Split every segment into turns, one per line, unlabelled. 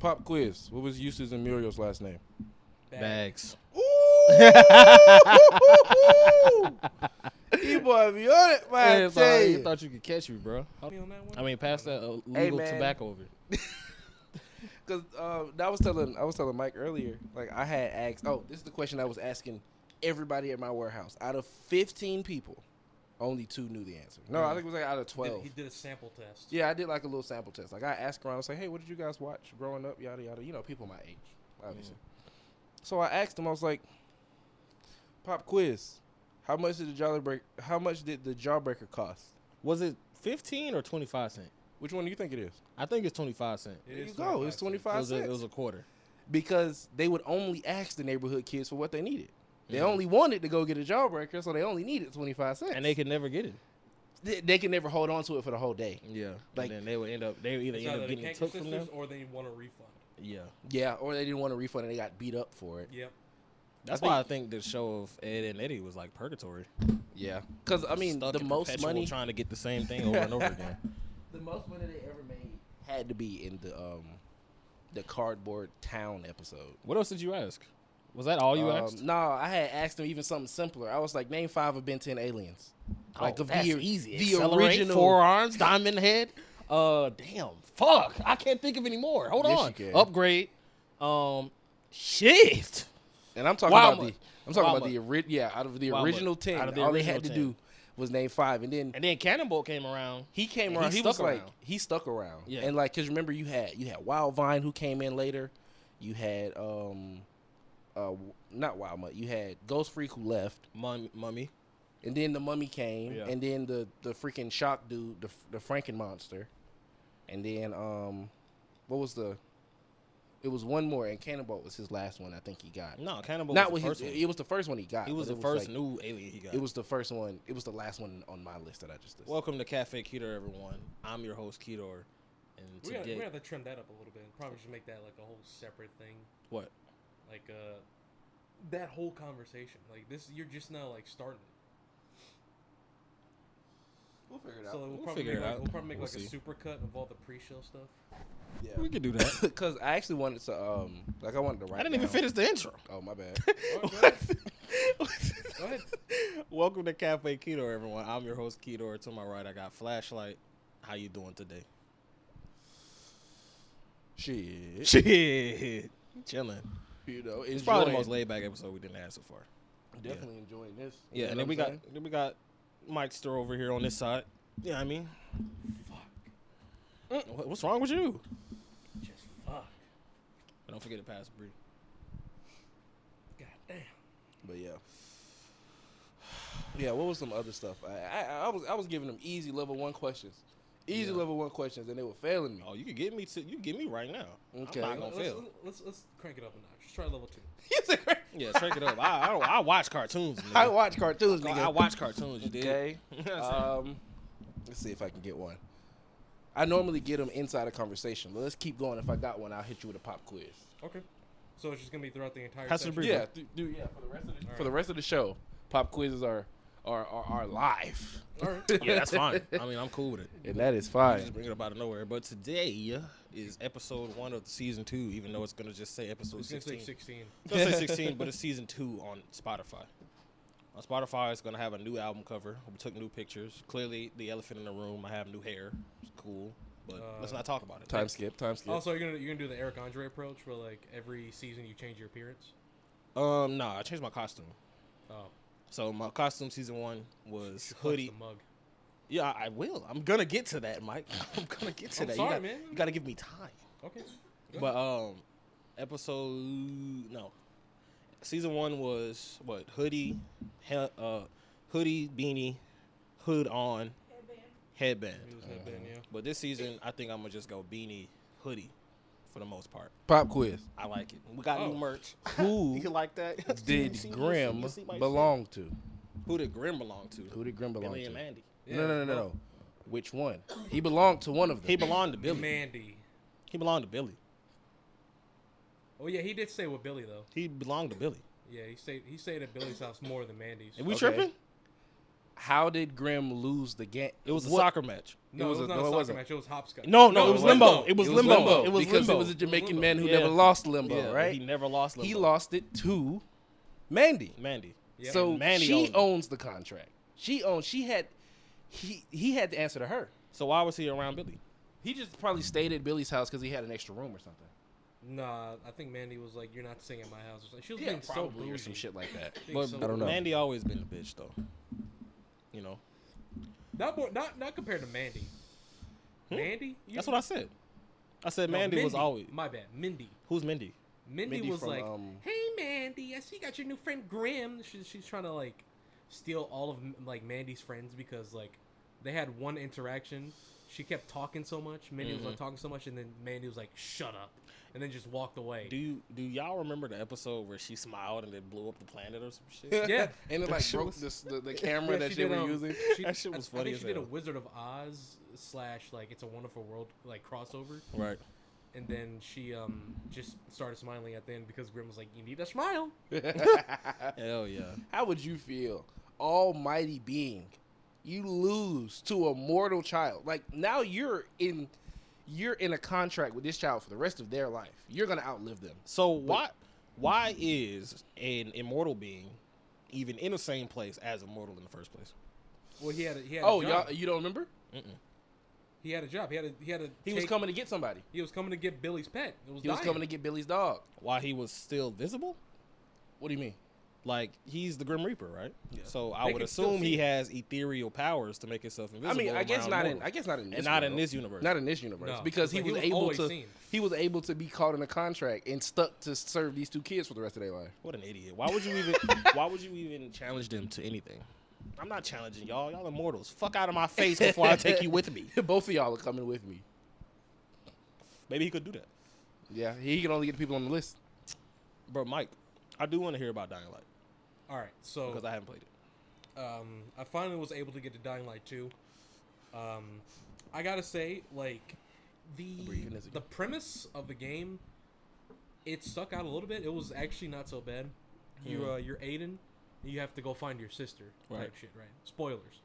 Pop quiz. What was Eustace and Muriel's last name?
Bags.
Ooh! You boy be on it, man. I tell
You
you.
thought you could catch me, bro. I mean, pass that illegal tobacco over.
Cause I was telling Mike earlier. Like I had asked. Oh, this is the question I was asking everybody at my warehouse. Out of 15 people, only 2 knew the answer. No, I think it was like out of 12.
He did a sample test.
Yeah, I did like a little sample test. Like I asked around. I was like, hey, what did you guys watch growing up? Yada yada. You know, people my age, obviously. So I asked them. I was like, pop quiz. How much did the Jawbreaker cost?
Was it 15 or 25 cents?
Which one do you think it is?
I think it's 25 cents.
There you go. It's 25 cents.
It was a quarter.
Because they would only ask the neighborhood kids for what they needed. They only wanted to go get a Jawbreaker, so they only needed 25 cents.
And they could never get it.
They could never hold on to it for the whole day.
Yeah.
Like,
and then they would either end up getting it took from them,
or they want a refund.
Yeah.
Yeah, or they didn't want a refund and they got beat up for it.
Yep.
That's why I think the show of Ed and Eddie was like purgatory.
Yeah. Because, I mean, the most money.
Trying to get the same thing over and over again.
The most money they ever made had to be in the Cardboard Town episode.
What else did you ask? Was that all you asked?
No, I had asked them even something simpler. I was like, name 5 of Ben 10 aliens. Like
that's easy.
The
Accelerate,
original
4 arms, diamond head. Damn. Fuck. I can't think of any more. Hold
Yes,
on.
you can.
Upgrade. Shift.
And I'm talking
Wow,
about
much?
out of the
Wow,
original
much?
10,
Out of the
all they
original
had to
10.
do was name 5, and then
Cannonball came around.
he came
and
around.
he
He was
stuck
like
around.
he stuck around,
Yeah.
and like because remember you had Wild Vine who came in later, you had not Wild Mutt, you had Ghost Freak who left,
Mummy.
and then the Mummy came,
Yeah.
and then the freaking Shock dude, the Franken monster, and then what was the? It was one more, and Cannonball was his last one. I think he got.
No, Cannonball
Not
was the
with
first one.
It was the first one he got.
He was
but
the first
like,
new alien he got.
It was the first one. It was the last one on my list that I just listed.
Welcome to Cafe Keydooor, everyone. I'm your host, Keydooor. And
We
today...
have to trim that up a little bit. Probably just make that like a whole separate thing.
What?
Like that whole conversation. Like this, you're just now like starting.
We'll figure it
So
out.
we'll
We'll
probably
figure
make
it
like,
out.
we'll probably make
We'll
like
see.
a super cut of all the pre-show stuff.
Yeah,
We could do that.
because I actually wanted to like I wanted to write.
I didn't even
down-
finish the intro.
Oh my bad.
Go ahead. Go ahead.
Welcome to Cafe Keydooor, everyone. I'm your host, Keydooor. To my right, I got Flashlight. How you doing today?
Shit.
Shit. Chilling.
You know,
It's probably the most laid-back episode we didn't have so far.
Definitely enjoying this.
Yeah, and then we got Mike Stir over here on this side. Yeah, I mean,
Fuck.
what's wrong with you?
Just fuck.
Don't forget to pass Bree.
God damn.
But yeah. Yeah, what was some other stuff? I was giving them easy level 1 questions. Easy level 1 questions, and they were failing me.
Oh, you can get me to right now.
Okay.
I'm not gonna fail.
Let's crank it up a notch. Just try level 2.
Yeah, crank it up. I watch cartoons. Nigga.
I watch cartoons, nigga.
I watch cartoons. You did.
Okay. Let's see if I can get one. I normally get them inside a conversation, but let's keep going. If I got one, I'll hit you with a pop quiz.
Okay. So it's just gonna be throughout the entire
Pass the
session.
brief.
Yeah, for the rest of the show, pop quizzes are live,
All right.
Yeah, that's fine. I mean, I'm cool with it.
and that is
You
fine.
just bring it up out of nowhere. But today is episode 1 of season 2, even though it's gonna just say episode
It's gonna
16.
say 16.
It's gonna say 16, but it's season 2 on Spotify. On Spotify, it's gonna have a new album cover. We took new pictures. Clearly, the elephant in the room. I have new hair. It's cool, but let's not talk about it.
Time skip.
Also, you're gonna do the Eric Andre approach, where like every season you change your appearance.
No, I changed my costume.
Oh,
So my costume season 1 was
you flex
hoodie.
the mug.
Yeah, I will. I'm gonna get to that, Mike. I'm gonna get to
I'm
that.
sorry, man.
You gotta give me time.
Okay.
But season 1 was what? Hoodie, hoodie, beanie, hood on, headband.
He was headband, yeah.
But this season, I think I'm gonna just go beanie, hoodie, for the most part.
Pop quiz.
I like it. We got new merch.
Who
You like that?
did
You
Grimm
see my shit?
belong to?
Who did Grimm belong to?
Who did Grimm belong
Billy
to?
and Mandy.
Yeah,
No. Which one? He belonged to one of them.
He belonged to Billy.
Mandy.
He belonged to Billy.
Oh yeah, he did stay with Billy though.
He belonged to Billy.
Yeah, he stayed at Billy's house more than Mandy's.
Are we
Okay.
tripping?
How did Grimm lose the game?
It was a soccer match.
No, it was not a soccer match. It was hopscotch.
No, it was limbo. It was limbo. It was
because
limbo.
it was a Jamaican man who
Yeah.
never lost limbo,
Yeah,
right?
He never lost limbo.
He lost it to Mandy.
Yeah.
So
Mandy
she
owned it.
owns the contract. He had to answer to her.
So why was he around Billy?
He just probably stayed at Billy's house because he had an extra room or something.
Nah, I think Mandy was like, "You're not staying at my house." Or something. She was
Yeah,
being so
probably
bougie.
or some shit like that.
Being
But
so
I don't know.
Mandy always been a bitch though. You know.
Not compared to Mandy. Mandy?
That's what I said. I said
No,
Mandy was
Mindy.
always.
My bad. Mindy.
Who's Mindy?
Mindy was
from,
like, "Hey Mandy, I see you got your new friend Grim." She's trying to like steal all of like Mandy's friends because like they had one interaction. She kept talking so much. Mindy was like talking so much, and then Mandy was like, "Shut up," and then just walked away.
Do y'all remember the episode where she smiled and it blew up the planet or some shit?
Yeah.
And it
That
like
shit
broke
was-
the camera
Yeah,
that
she
they
did,
were using.
That shit was
I
funny
think
as
she did a
hell.
Wizard of Oz / like It's a Wonderful World like crossover,
Right.
and then she just started smiling at the end because Grim was like, "You need a smile."
Hell yeah.
How would you feel, almighty being, you lose to a mortal child? Like now you're in a contract with this child for the rest of their life. You're gonna outlive them.
So why is an immortal being even in the same place as immortal in the first place?
Well, he had a
Oh,
job.
y'all, you don't remember?
He had a job.
He was coming to get somebody.
He was coming to get Billy's pet. It was
He was
dying.
coming to get Billy's dog.
Why he was still visible?
What do you mean?
Like he's the Grim Reaper, right?
Yeah.
So I
They
would
can still
assume
see
he
it.
has ethereal powers to make himself invisible.
I mean, I guess
around
not in.
mortals.
I guess not in this.
And not
one,
in
though.
this universe.
Not in this universe,
No,
because
it's
he
like
was able
always
to.
seen.
He was able to be caught in a contract and stuck to serve these two kids for the rest of their life.
What an idiot! Why would you even? Why would you even challenge them to anything? I'm not challenging y'all. Y'all immortals. Fuck out of my face before I take you with me.
Both of y'all are coming with me.
Maybe he could do that,
Yeah, he can only get the people on the list.
bro. Mike, I do want to hear about Dying Light
All right, so
because I haven't played it.
I finally was able to get to Dying Light 2. I gotta say, like
breathing is
the premise of the game, it stuck out a little bit. It was actually not so bad. You're Aiden. You have to go find your sister.
Right.
Type shit. Right. Spoilers.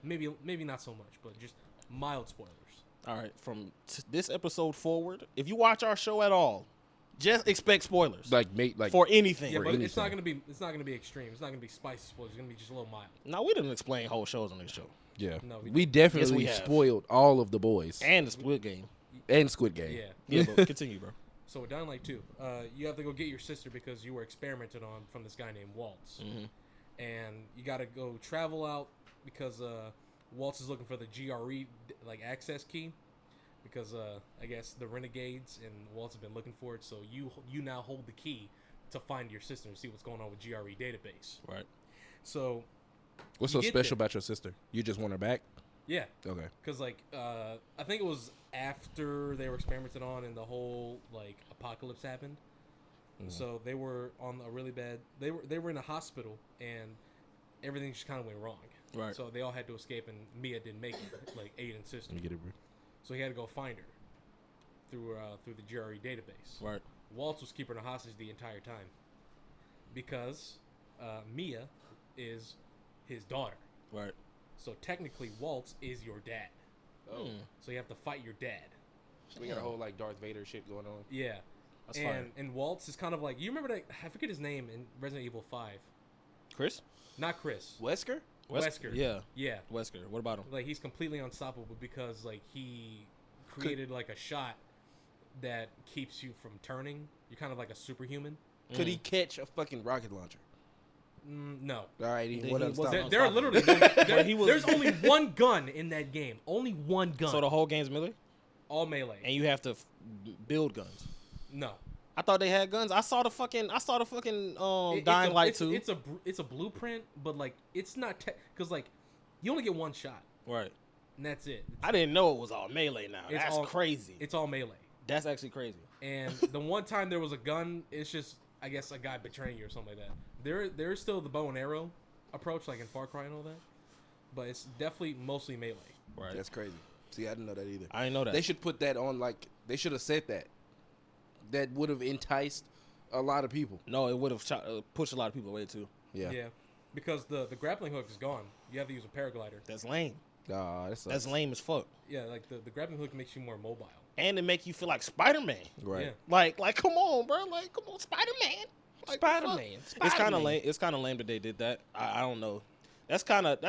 Maybe not so much, but just mild spoilers.
All right, from this episode forward, if you watch our show at all, just expect spoilers
Like, mate, like
for anything.
Yeah, but it's not
anything.
gonna be extreme. It's not gonna be spicy spoilers. It's gonna be just a little mild.
Now we didn't explain whole shows on this show
yeah.
No, we
we definitely
we have.
spoiled all of the boys
and the Squid Game.
and Squid Game.
Yeah.
Yeah, but continue, bro.
So with Dying Light 2, you have to go get your sister because you were experimented on from this guy named Waltz. And you got to go travel out because Waltz is looking for the GRE like access key because I guess the Renegades and Waltz have been looking for it. So you now hold the key to find your sister and see what's going on with GRE database.
Right.
So
What's
You
so
get
special
there.
about your sister? You just want her back?
yeah,
Okay.
because like I think it was after they were experimented on and the whole like apocalypse happened. So they were on a really bad. They were in a hospital and everything just kind of went wrong.
Right.
So they all had to escape and Mia didn't make it, like Aiden's sister.
Let me get it, bro.
So he had to go find her through the GRE database.
Right.
Waltz was keeping her hostage the entire time because Mia is his daughter.
Right.
So technically, Waltz is your dad.
Oh.
So you have to fight your dad.
So we got a whole like Darth Vader shit going on.
Yeah.
That's fire.
And Waltz is kind of like, you remember that, I forget his name in Resident Evil 5.
Chris?
Not Chris.
Wesker?
Wesker.
Yeah.
Yeah.
Wesker. What about him?
Like he's completely unstoppable because like he created like a shot that keeps you from turning. You're kind of like a superhuman.
Could he catch a fucking rocket launcher?
No.
All right,
He
what
wasn't
up?
There are
unstoppable.
literally
But he was-
there's only one gun in that game. Only one gun.
So the whole game's melee?
All melee.
And you have to build guns.
No.
I thought they had guns. I saw the fucking
It's
Dying
a-
Light
it's,
2.
It's a blueprint, but like it's not because like you only get one shot
Right.
and that's it.
I didn't know it was all melee now.
It's
That's
all-
crazy.
It's all melee.
That's actually crazy.
And the one time there was a gun, it's just I guess a guy betraying you or something like that. There's still the bow and arrow approach like in Far Cry and all that, but it's definitely mostly melee.
Right.
That's crazy. See, I didn't know that either.
I didn't know that.
They should put that on, like, they should have said that. That would have enticed a lot of people.
No, it would have pushed a lot of people away too.
Yeah.
Yeah. because the grappling hook is gone. You have to use a paraglider.
That's lame.
That's
lame as fuck.
Yeah, like the grappling hook makes you more mobile.
And it make you feel like Spider-Man.
right.
Yeah.
Like, come on, bro. Like, come on, Spider-Man. Like,
Spider-Man.
It's kind of lame. It's kind of lame that they did that. I don't know. That's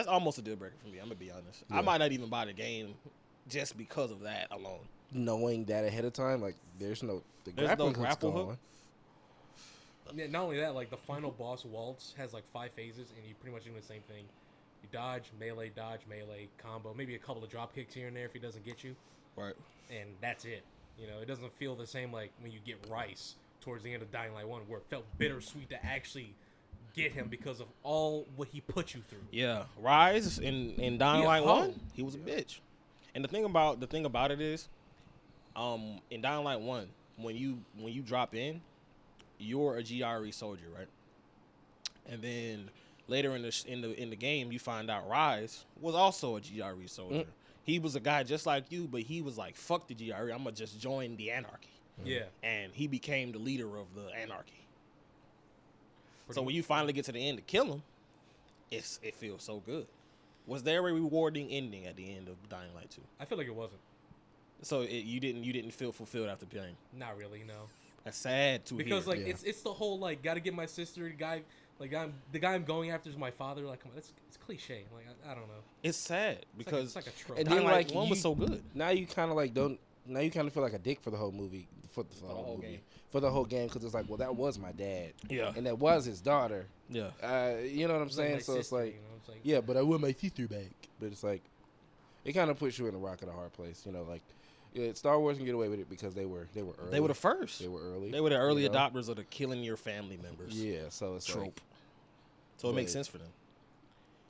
almost a deal breaker for me. I'm gonna be honest.
Yeah.
I might not even buy the game just because of that alone.
Knowing that ahead of time, like there's no
There's
grappling
no
hook's
grapple
gone.
hook?
Yeah, not only that, like the final boss Waltz has like 5 phases, and you pretty much do the same thing. You dodge, melee, combo, maybe a couple of drop kicks here and there if he doesn't get you,
Right.
and that's it. You know, it doesn't feel the same like when you get Rice towards the end of Dying Light 1, where it felt bittersweet to actually get him because of all what he put you through.
Yeah. Rise in Dying
He a
Light
hoe.
1, he was a bitch. And the thing about it is, in Dying Light 1, when you drop in, you're a GRE soldier, right? And then later in the game, you find out Rise was also a GRE soldier. He was a guy just like you, but he was like, "Fuck the GRE, I'm gonna just join the Anarchy."
Yeah.
And he became the leader of the Anarchy. So when you finally get to the end to kill him, it feels so good. Was there a rewarding ending at the end of Dying Light 2?
I feel like it wasn't.
So you didn't feel fulfilled after playing.
Not really, no.
That's sad to
Because
hear.
like
Yeah.
it's the whole like gotta get my sister, the guy I'm going after is my father. Like, come on, it's cliche. Like I don't know.
It's sad because
It's like a trope.
And
Dying
then,
Light
like,
1 was
you-
so good.
Now you kind of like don't. Now you kind of feel like a dick for the whole movie, for the whole movie,
game.
for the whole game, because it's like, well, that was my dad,
Yeah.
and that was his daughter.
Yeah.
You know what I'm
It's like
saying?
my
So it's
sister,
like,
you know, it's like,
yeah, but I want my sister back. But it's like, it kind of puts you in a rock and a hard place. You know, like, yeah, Star Wars can get away with it because they were early.
They were the first.
They were early.
They were the early
you know?
adopters of the killing your family members
Yeah, so it's
trope.
like,
So it makes
but-
sense for them.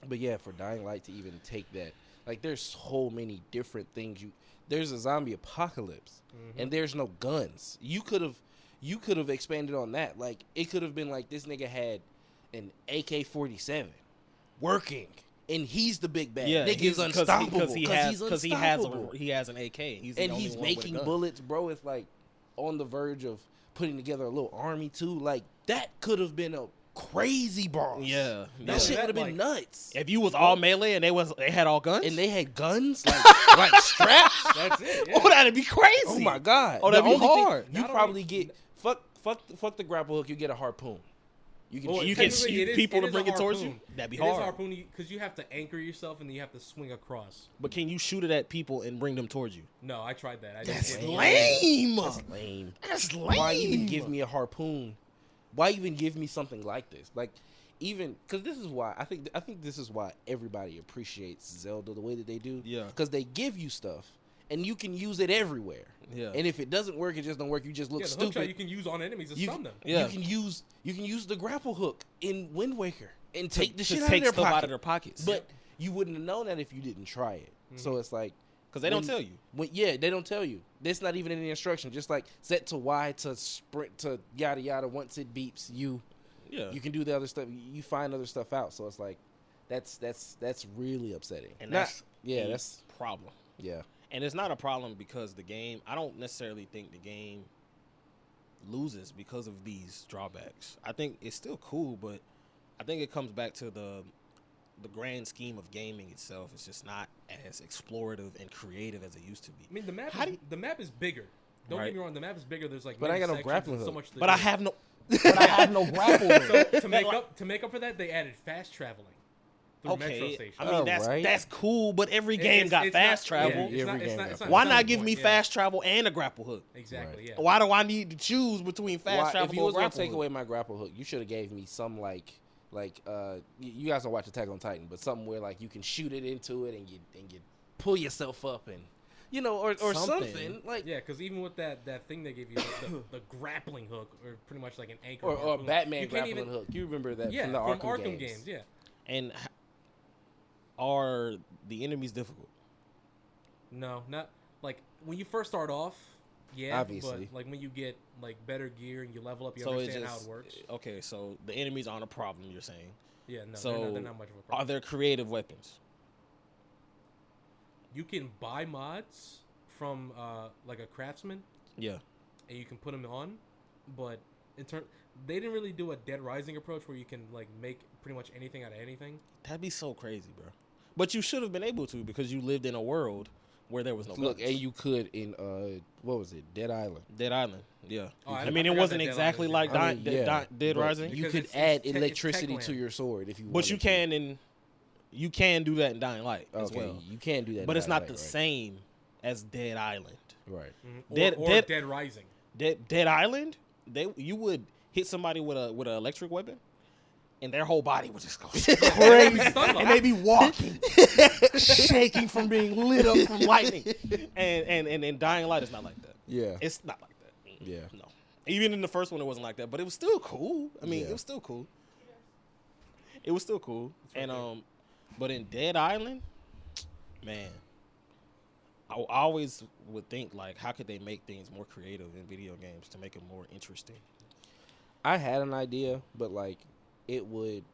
but yeah, for Dying Light to even take that, like, there's so many different things. There's a zombie apocalypse, and there's no guns. You could have expanded on that. Like, it could have been like this nigga had an AK-47 working, and he's the big bad.
Yeah,
Nigga's unstoppable
because he has
unstoppable.
he has an AK. He's the
And
only
he's
one with a
making
gun.
bullets, bro. It's like on the verge of putting together a little army too. Like, that could have been a crazy boss.
Yeah,
That
yeah.
shit
That,
would have been
like-
nuts.
If you was all melee and they had all guns,
And they had guns, like straps.
that's it. Yeah.
oh, that'd be crazy.
Oh my god!
Oh, that'd
The
be
only thing-
hard.
You
Not
probably
only-
get fuck the grapple hook. You get a harpoon. You can
Well,
you can
technically,
shoot
it is-
people
it
to
is
bring
a
it towards
harpoon.
you. That'd be
It is
hard.
harpoon because you have to anchor yourself and then you have to swing across.
But can you shoot it at people and bring them towards you?
No, I tried that.
That's
didn't-
lame.
That's lame.
That's lame.
Why even give me a harpoon? Why even give me something like this? Like, even because this is why I think this is why everybody appreciates Zelda the way that they do.
Yeah.
Because they give you stuff and you can use it everywhere.
Yeah.
And if it doesn't work, it just don't work. You just look
Yeah, the hook shot
stupid.
you can use on enemies to
You
stun
can-
them.
Yeah.
You can use the grapple hook in Wind Waker and take the shit
to
out of
take
their
stuff
pocket.
out of their pockets.
But you wouldn't have known that if you didn't try it. So it's like,
because they don't
when-
tell you.
yeah, they don't tell you. That's not even in the instruction. Just like set to Y to sprint to yada yada. Once it beeps, you
Yeah.
can do the other stuff. You find other stuff out. So it's like, that's really upsetting.
And
Not-
that's
yeah,
a
that's
problem.
yeah.
And it's not a problem because the game. I don't necessarily think the game loses because of these drawbacks. I think it's still cool, but I think it comes back to the grand scheme of gaming itself. It's just not as explorative and creative as it used to be.
I mean, the map
How
is,
do
the map is bigger. Don't
Right.
get me wrong. The map is bigger. There's like,
But I
many
got no
sections
grappling
and so
hook.
much. to
But I
do.
have no. But I have no grapple.
So to make
Like-
up for that, they added fast traveling through metro
Okay,
stations.
I mean
Oh,
that's
right.
that's cool, but every game got
it's
fast
not-
travel.
yeah, it's not-
Every
it's
game
not-
got
it's
fast
Why
not
not
the
give
point,
me
yeah.
fast travel and a grapple hook?
Exactly. Yeah.
Why do I need to choose between fast
Why-
travel
if you
or
was gonna
grapple
take
hook?
away my grapple hook, you should have gave me some you guys don't watch Attack on Titan, but something where like you can shoot it into it and you pull yourself up and or
Something.
something like
Yeah, because even with that thing they gave you, the grappling hook, or pretty much like an anchor,
or
harpoon,
Batman
you can't
grappling
even,
hook. You remember that
Yeah,
from the Arkham, games.
Yeah.
And are the enemies difficult?
No, not like when you first start off. Yeah,
Obviously.
But like when you get like better gear and you level up, you
So it
understand
just
how it works.
okay. So the enemies aren't a problem. You're saying.
Yeah, no,
So
they're not much of a
are
problem.
there creative weapons?
You can buy mods from like a craftsman,
Yeah.
and you can put them on, but they didn't really do a Dead Rising approach where you can like make pretty much anything out of anything.
That'd be so crazy, bro. But you should have been able to because you lived in a world where there was no
Look,
guns.
and you could in what was it? Dead Island.
Dead Island, yeah.
Oh,
I
I
mean, it
forgot
wasn't
that Dead
exactly
Island
like
is
Dead
but
Rising.
You
Because
could
it's
add
it's
electricity
Techland.
to your sword if you
But
wanted
you can you can do that in Dying Light as
Okay,
well.
you can do that.
But
in
it's not
Dying
the
Light,
same as Dead Island.
Right.
Mhm. Or
Dead-
Dead Rising.
Dead Island, you would hit somebody with an electric weapon, and their whole body would just go crazy, and they be walking, shaking from being lit up from lightning. And Dying Light is not like that.
Yeah.
It's not like that.
Yeah.
No. Even in the first one, it wasn't like that, but it was still cool. I mean,
Yeah.
it was still cool. It was still cool. And but in Dead Island, man, I always would think like, how could they make things more creative in video games to make it more interesting?
I had an idea, but like it would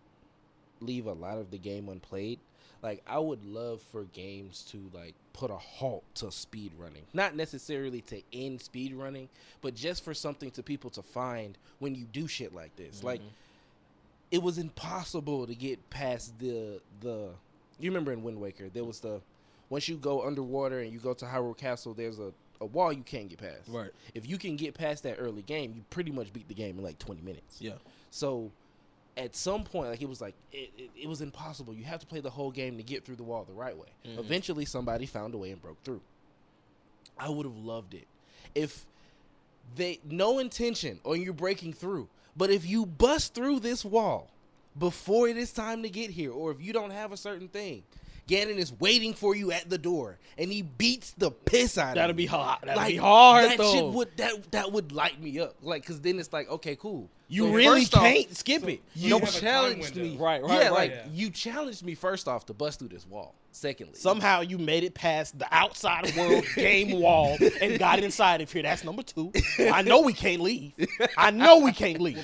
leave a lot of the game unplayed. Like I would love for games to like put a halt to speed running. Not necessarily to end speed running, but just for something to people to find when you do shit like this. Like it was impossible to get past the you remember in Wind Waker, there was once you go underwater and you go to Hyrule Castle, there's a wall you can't get past.
Right.
If you can get past that early game, you pretty much beat the game in like 20 minutes.
Yeah.
So at some point, like it was impossible. You have to play the whole game to get through the wall the right way. Eventually, somebody found a way and broke through. I would have loved it if no intention on you breaking through, but if you bust through this wall before it is time to get here, or if you don't have a certain thing, Ganon is waiting for you at the door, and he beats the piss out of you.
That'd be hard. That'd be hard,
that
though.
Shit would that would light me up, like, because then it's like, okay, cool.
You
So
really
first off,
can't skip it.
You
have a time
challenged
window.
me,
Right,
yeah,
right.
like
Yeah.
you challenged me first off to bust through this wall. Secondly,
Somehow you made it past the outside world game wall and got inside of here. That's number 2. I know we can't leave.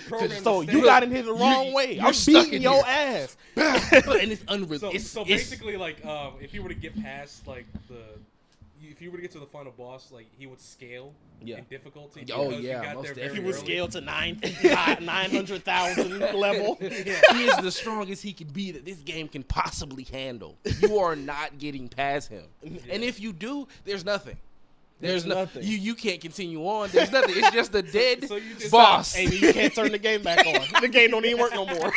programmed
So
to
you
stay.
got in here the wrong way.
you're
I'm
stuck
beating
in
your
here.
ass.
and it's unreal.
So basically, like, if you were to get past like if you were to get to the final boss, like he would scale in difficulty.
Oh,
because
yeah,
you got
most
there
definitely.
very
He would
early.
scale to 900,000 level.
he is the strongest he can be that this game can possibly handle. You are not getting past him, and if you do, there's nothing. There's
nothing.
You can't continue on. There's nothing. It's just a dead
So you just
boss.
Amy, you can't turn the game back on. The game don't even work no more.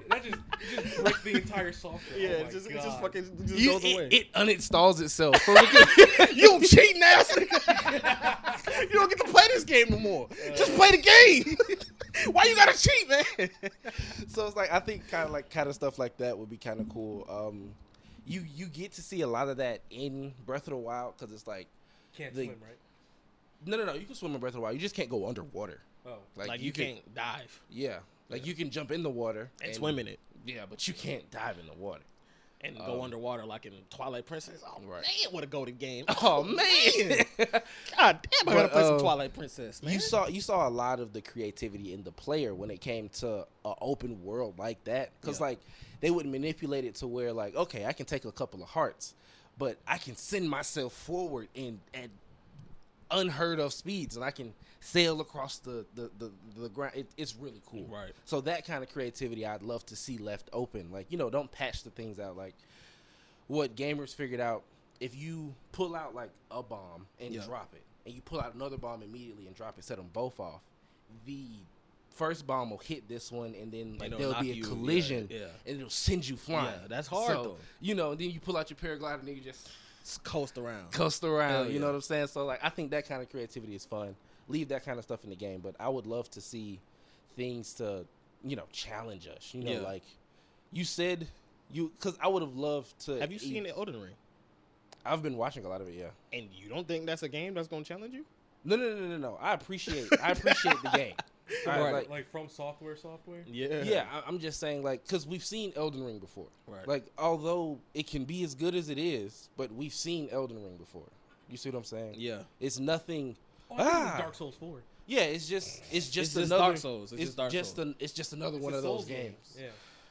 That just break the entire software.
Yeah,
Oh
it
my
just
God.
fucking just
You,
goes away.
it uninstalls itself.
You cheating ass nigga. You don't get to play this game no more. Just play the game. Why you gotta cheat, man?
So it's like, I think kind of stuff like that would be kind of cool. You get to see a lot of that in Breath of the Wild, because it's like
Can't
the-
swim, right?
no, you can swim in Breath of the Wild. You just can't go underwater.
Oh,
Like you can't dive
Yeah, like you can jump in the water
and swim in it
Yeah, but you can't dive in the water.
and go underwater like in Twilight Princess. Oh
Right.
man, what a golden game.
Oh man,
God damn, I gotta play some
But,
Twilight Princess, man.
you saw a lot of the creativity in the player when it came to an open world like that, because
Yeah.
like they would manipulate it to where like, okay, I can take a couple of hearts, but I can send myself forward at unheard of speeds, and I can sail across the ground. It's really cool.
Right.
So that kind of creativity I'd love to see left open. Like, don't patch the things out. Like what gamers figured out, if you pull out like a bomb and
Yeah.
drop it, and you pull out another bomb immediately and drop it, set them both off, the first bomb will hit this one, and then like
it'll
there'll be
knock
a
you,
collision,
yeah.
and it'll send you flying.
Yeah, that's hard, though.
And then you pull out your paraglider and you just
Just coast around.
coast around.
Hell
You
yeah.
know what I'm saying? So like, I think that kind of creativity is fun. Leave that kind of stuff in the game, but I would love to see things to challenge us.
Yeah.
Like you said, because I would have loved to.
Have you seen the Elden Ring?
I've been watching a lot of it. Yeah.
And you don't think that's a game that's gonna challenge you?
No. I appreciate the game.
Right.
Like from software.
Yeah.
Yeah, I'm just saying, like, because we've seen Elden Ring before.
Right.
Like, although it can be as good as it is, but we've seen Elden Ring before. You see what I'm saying?
Yeah.
It's nothing.
Oh, I think it was Dark Souls 4.
Yeah, it's just
just
another
Dark Souls. It's just Dark Souls.
It's just another one
It's a
of those
Souls game.
games.
Yeah.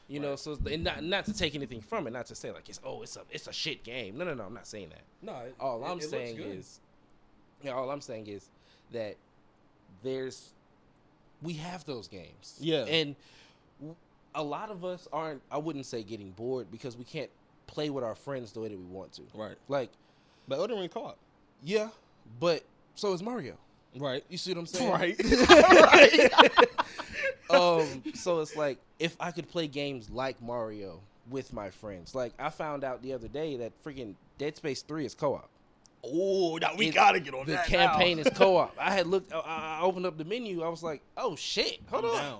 You know, so and not to take anything from it, not to say like it's a shit game. No, I'm not saying that.
No.
All I'm
looks
saying
good.
is that there's we have those games.
Yeah.
And a lot of us aren't, I wouldn't say getting bored, because we can't play with our friends the way that we want to.
Right.
Like,
But Elden Ring co-op.
yeah, but so is Mario.
Right.
You see what I'm saying?
Right.
So it's like, if I could play games like Mario with my friends. Like, I found out the other day that freaking Dead Space 3 is co-op.
Oh, now we gotta get on
The
that
campaign
now.
is co-op. I had looked, I opened up the menu. I was like, oh shit, hold
I'm
on.
down.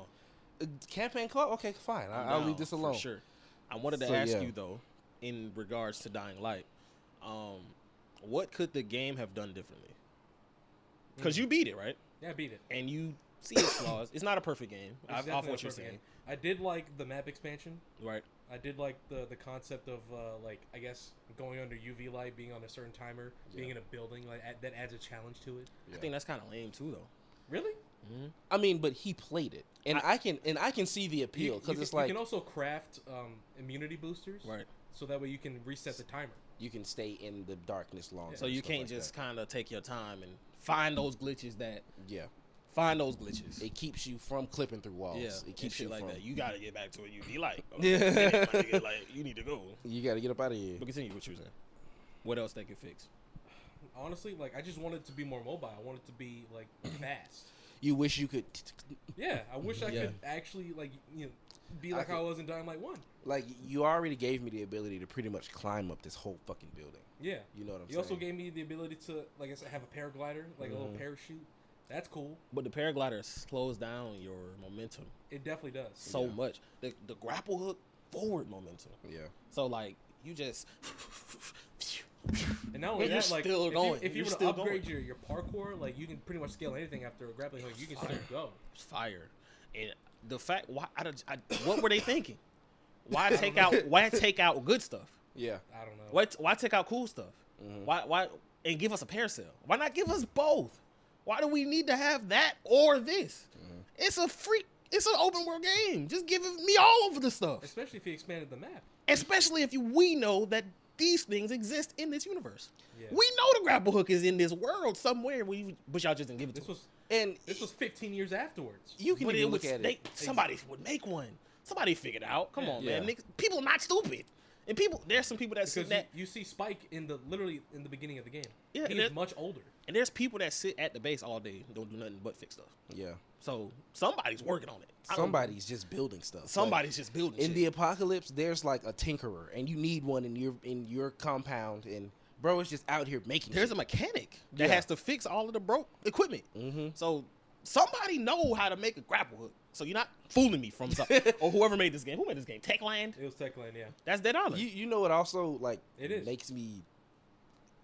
Campaign co-op? Okay, fine.
I'm
I'll
down,
leave this alone.
For sure. I wanted to
So,
ask
yeah.
you though, in regards to Dying Light, what could the game have done differently? Because you beat it, right?
Yeah, I beat it.
And you see its flaws. It's not a perfect game.
It's
Off
definitely
what
a
you're
perfect
saying,
game. I did like the map expansion.
right?
I did like the concept of like, I guess, going under UV light, being on a certain timer, being in a building, like that adds a challenge to it.
I think that's kind of lame too, though.
Really?
Mm-hmm.
I mean, but he played it, and I can see the appeal, because it's like
you can also craft immunity boosters,
Right.
So that way you can reset the timer.
you can stay in the darkness longer.
So you
stuff
can't
like
just
that.
kind of take your time and find those glitches that
Yeah,
find those glitches.
it keeps you from clipping through walls.
Yeah,
it
and
keeps
shit
you
like
from.
that. You gotta get back to a UV light.
Yeah.
Like you need to go.
You got to get up out of here.
But continue what you were saying. What else they could fix?
Honestly, like, I just want it to be more mobile. I want it to be like fast.
You wish you could,
Yeah, I wish I
Yeah.
could actually, like, you know, be like how I was in Dying Light 1.
like, you already gave me the ability to pretty much climb up this whole fucking building.
Yeah.
You know what I'm
You
saying?
also gave me the ability to, like I said, have a paraglider, like a little parachute. That's cool.
But the paraglider slows down your momentum
It definitely does.
so
Yeah.
much. The grapple hook forward momentum.
Yeah.
So like you just
And not only
You're
that, like,
still going.
if you
You're
were to
still
upgrade
going.
your parkour, like, you can pretty much scale anything after a grappling hook. You can still go.
fire. And the fact why what were they thinking? Why take out good stuff?
Yeah.
I don't know.
Why take out cool stuff? Why and give us a parasail? Why not give us both? Why do we need to have that or this? It's an open world game. Just give me all of the stuff.
Especially if you expanded the map.
Especially if we know that these things exist in this universe.
Yeah.
We know the grapple hook is in this world somewhere, but y'all just didn't give it to
This
us.
was
And
this was 15 years afterwards.
you can
But
even
it
look
was,
at it.
somebody would make one. Somebody figured it out. Come on, man.
Yeah.
Niggas, people are not stupid. And there's some people that sit
Because
that,
you see Spike literally in the beginning of the game.
Yeah,
He's much older.
and there's people that sit at the base all day and don't do nothing but fix stuff.
Yeah.
So somebody's working on it. I don't-
Somebody's just building stuff.
Somebody's just building
In
shit.
the apocalypse, there's like a tinkerer, and you need one in your compound, and bro is just out here making.
There's
shit.
a mechanic that
Yeah.
has to fix all of the broke equipment. So somebody know how to make a grapple hook. So you're not fooling me from something. Or whoever made this game. Who made this game? Techland?
It was Techland, yeah.
That's Dead Island.
You know what also like
It is.
makes me.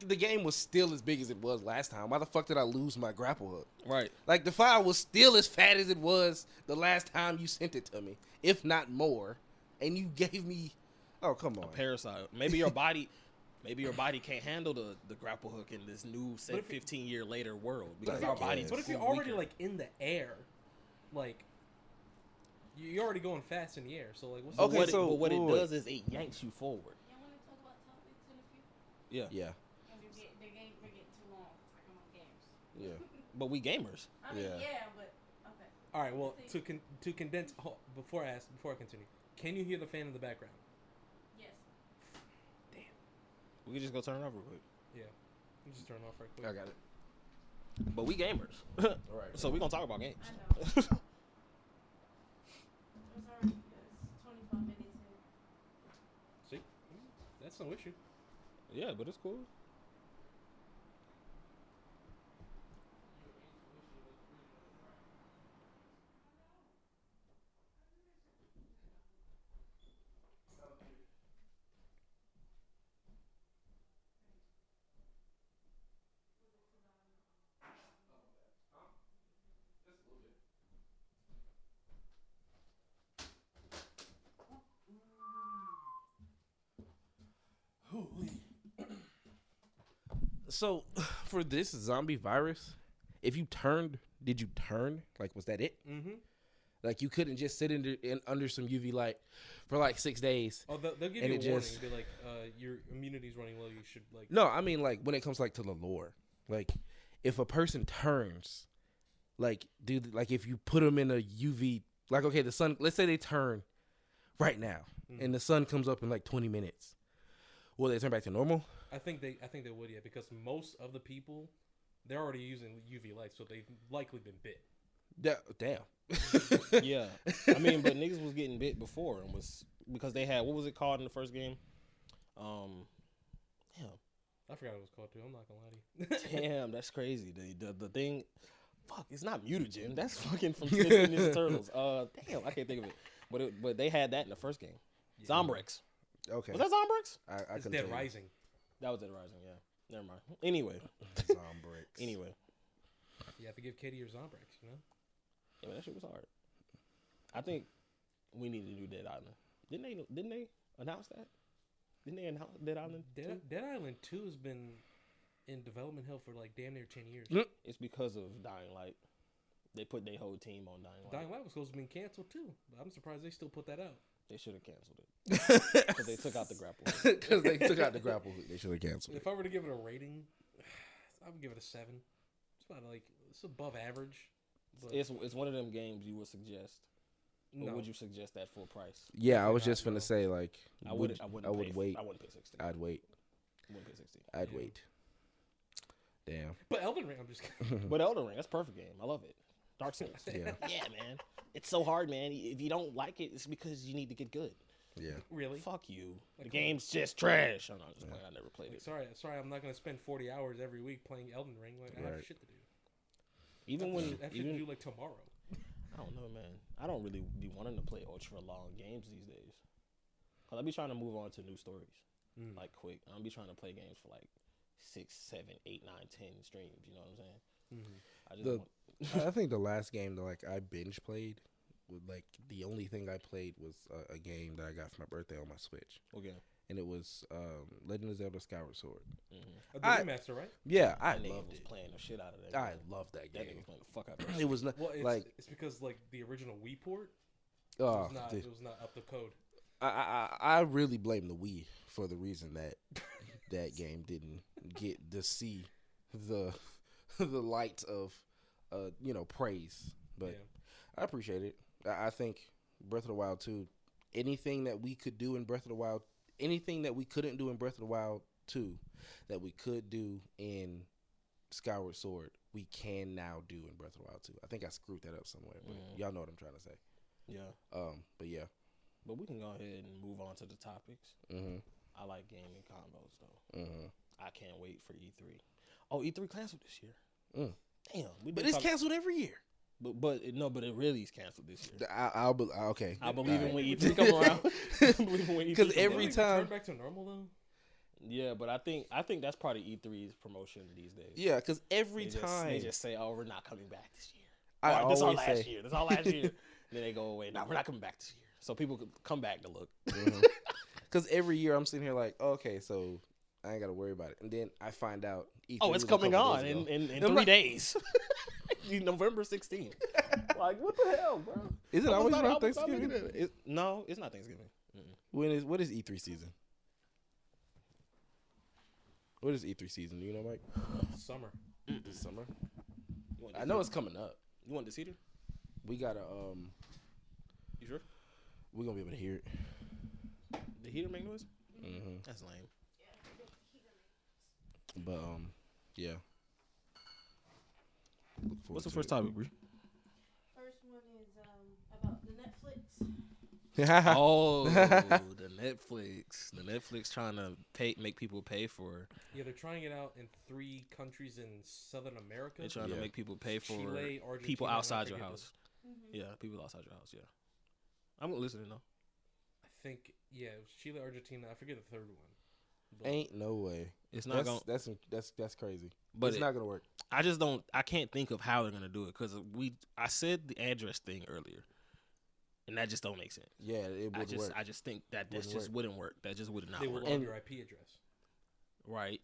The game was still as big as it was last time. Why the fuck did I lose my grapple hook?
right.
Like, the file was still as fat as it was the last time you sent it to me, if not more. And you gave me, oh come on,
Parasite. Maybe your body can't handle the grapple hook in this new, say,
But if you-
15 year later world. Because
But
our
if-
bodies.
But if you're already like in the air, like you're already going fast in the air. So like, what's
Okay,
what
so-
but what it
wait.
does is it yanks you forward.
Y'all want to talk about topics in the future?
Yeah.
yeah,
And the game we're getting too long talking about games.
yeah.
But we gamers.
I mean,
Yeah.
yeah, but okay.
All right. Well, to condense before I continue, can you hear the fan in the background?
Yes.
We can just go turn it off real quick.
Yeah. You just turn it off right quick.
I got it.
But we gamers.
All right.
So we're going to talk about games.
I know. It was already 25 minutes in.
See, that's no issue.
Yeah, but it's cool.
So, for this zombie virus, if you turned, did you turn? Like, was that it?
Mm-hmm.
Like, you couldn't just sit under some UV light for like 6 days.
Oh, they'll give
And
you a
it
warning.
just-
Be like, your immunity's running low. You should like.
No, I mean, like, when it comes like to the lore, like, if a person turns, Like, dude, like if you put them in a UV, like okay, the sun. Let's say they turn right now, and the sun comes up in like 20 minutes. Will they turn back to normal?
I think they would, yeah, because most of the people they're already using UV lights, so they've likely been bit.
Damn.
Yeah, I mean, but niggas was getting bit before and was because they had what was it called in the first game? Damn.
I forgot what it was called too. I'm not gonna lie to you.
Damn, that's crazy. The thing, fuck, it's not mutagen. That's fucking from Teenage Ninja Turtles. Damn, I can't think of it. But they had that in the first game.
Yeah.
Zombrex.
Okay.
Was that Zombrex?
I
It's
couldn't
Dead
tell you.
Rising.
That was Dead Rising. Yeah. Never mind. Anyway.
Zombrex.
Anyway.
You have to give Katie your Zombrex, you know.
Yeah, that shit was hard. I think we need to do Dead Island. Didn't they announce that? Didn't they announce Dead Island?
Dead Island 2 has been in development hell for like damn near 10 years.
It's because of Dying Light. They put their whole team on Dying Light.
Dying Light was supposed to be canceled too. But I'm surprised they still put that out.
They should have canceled it because they took out the grapple.
Because they took out the grapple hook. They should have canceled it.
If I were to give it a rating, I would give it a 7. It's about like it's above average. But
It's one of them games you would suggest. Or
no.
would you suggest that full price?
Yeah, I
Definitely
was just
not,
finna
no.
say like
I would
wait.
I wouldn't pay 60.
I'd wait.
I wouldn't pay 60.
I'd
Yeah.
wait. Damn.
But Elden Ring, I'm just kidding.
But Elden Ring, that's a perfect game. I love it. Dark Souls.
Yeah.
Yeah, man. It's so hard, man. If you don't like it, it's because you need to get good.
Yeah.
Really?
Fuck you.
Like,
The game's just trash. I'm not just playing. I never played
Like,
it.
sorry, I'm not gonna spend 40 hours every week playing Elden Ring. Like I have
Right.
shit to do.
Even when
I have shit to do like tomorrow.
I don't know, man. I don't really be wanting to play ultra long games these days. Cause I be trying to move on to new stories, like quick. I don't be trying to play games for like 6, 7, 8, 9, 10 streams. You know what I'm saying? I just want,
I think the last game that like I binge played, with like the only thing I played was a game that I got for my birthday on my Switch,
okay.
and it was Legend of Zelda: Skyward Sword.
The remaster, right?
Yeah, I
That nigga
loved
was
it.
playing the shit out of that.
I
game.
loved that
That nigga
game.
was playing the fuck out of that.
It was not
Well, it's because like the original Wii port
oh,
it was not up to code.
I really blame the Wii for the reason that that game didn't get to see the light of praise. But
Yeah.
I appreciate it. I think Breath of the Wild 2, anything that we could do in Breath of the Wild, anything that we couldn't do in Breath of the Wild 2 that we could do in Skyward Sword, we can now do in Breath of the Wild 2. I think I screwed that up somewhere, but y'all know what I'm trying to say.
Yeah.
But yeah.
But we can go ahead and move on to the topics. I like gaming combos though. I can't wait for E3. Oh, E3 canceled this year. Damn.
But it's canceled every year.
But it really is canceled this year.
Okay.
I believe in when E3 come around.
Because every
Didn't it
time.
turn back to normal though.
Yeah, but I think that's part of E3's promotion these days.
Yeah, because every
They
time.
just say, "Oh, we're not coming back this year."
I
This our
always
last
say.
year. This our last year. Then they go away. No, we're not coming back this year. So people could come back to look.
Because every year I'm sitting here like, okay, so I ain't got to worry about it. And then I find out. E3
Oh, it's
was a
coming
couple
on
days ago.
in
I'm
3
like-
days. November 16th. Like, what the hell, bro?
Is it
I was
always
not-
around
I was not
Thanksgiving?
looking at it. No, it's not Thanksgiving.
What is E3 season? What is E3 season? Do you know, Mike?
Summer.
This summer.
You want
I
this
know
heater?
it's coming up.
You want this heater?
We gotta
You sure?
we're gonna be able to hear it.
The heater make noise?
Mm-hmm.
That's lame.
But yeah. Look forward
What's the
to
first
it.
topic, Bree?
First one is about the Netflix.
Oh, the Netflix. The Netflix trying to make people pay for.
Yeah, they're trying it out in 3 countries in Southern America.
They're trying to
Yeah.
make people pay for
Chile, Argentina,
people
and I
outside your
forget
house.
Mm-hmm.
Yeah, people outside your house. Yeah, I'm listening though.
I think it was Chile, Argentina. I forget the third one. But
Ain't no way.
It's not going.
That's crazy.
But
it's not gonna work.
I just don't. I can't think of how they're gonna do it because I said the address thing earlier, and that just don't make sense.
Yeah, it would work.
I just think that
Wouldn't
just
work.
wouldn't work. That just would not
they
work.
will log
And-
your IP address.
Right.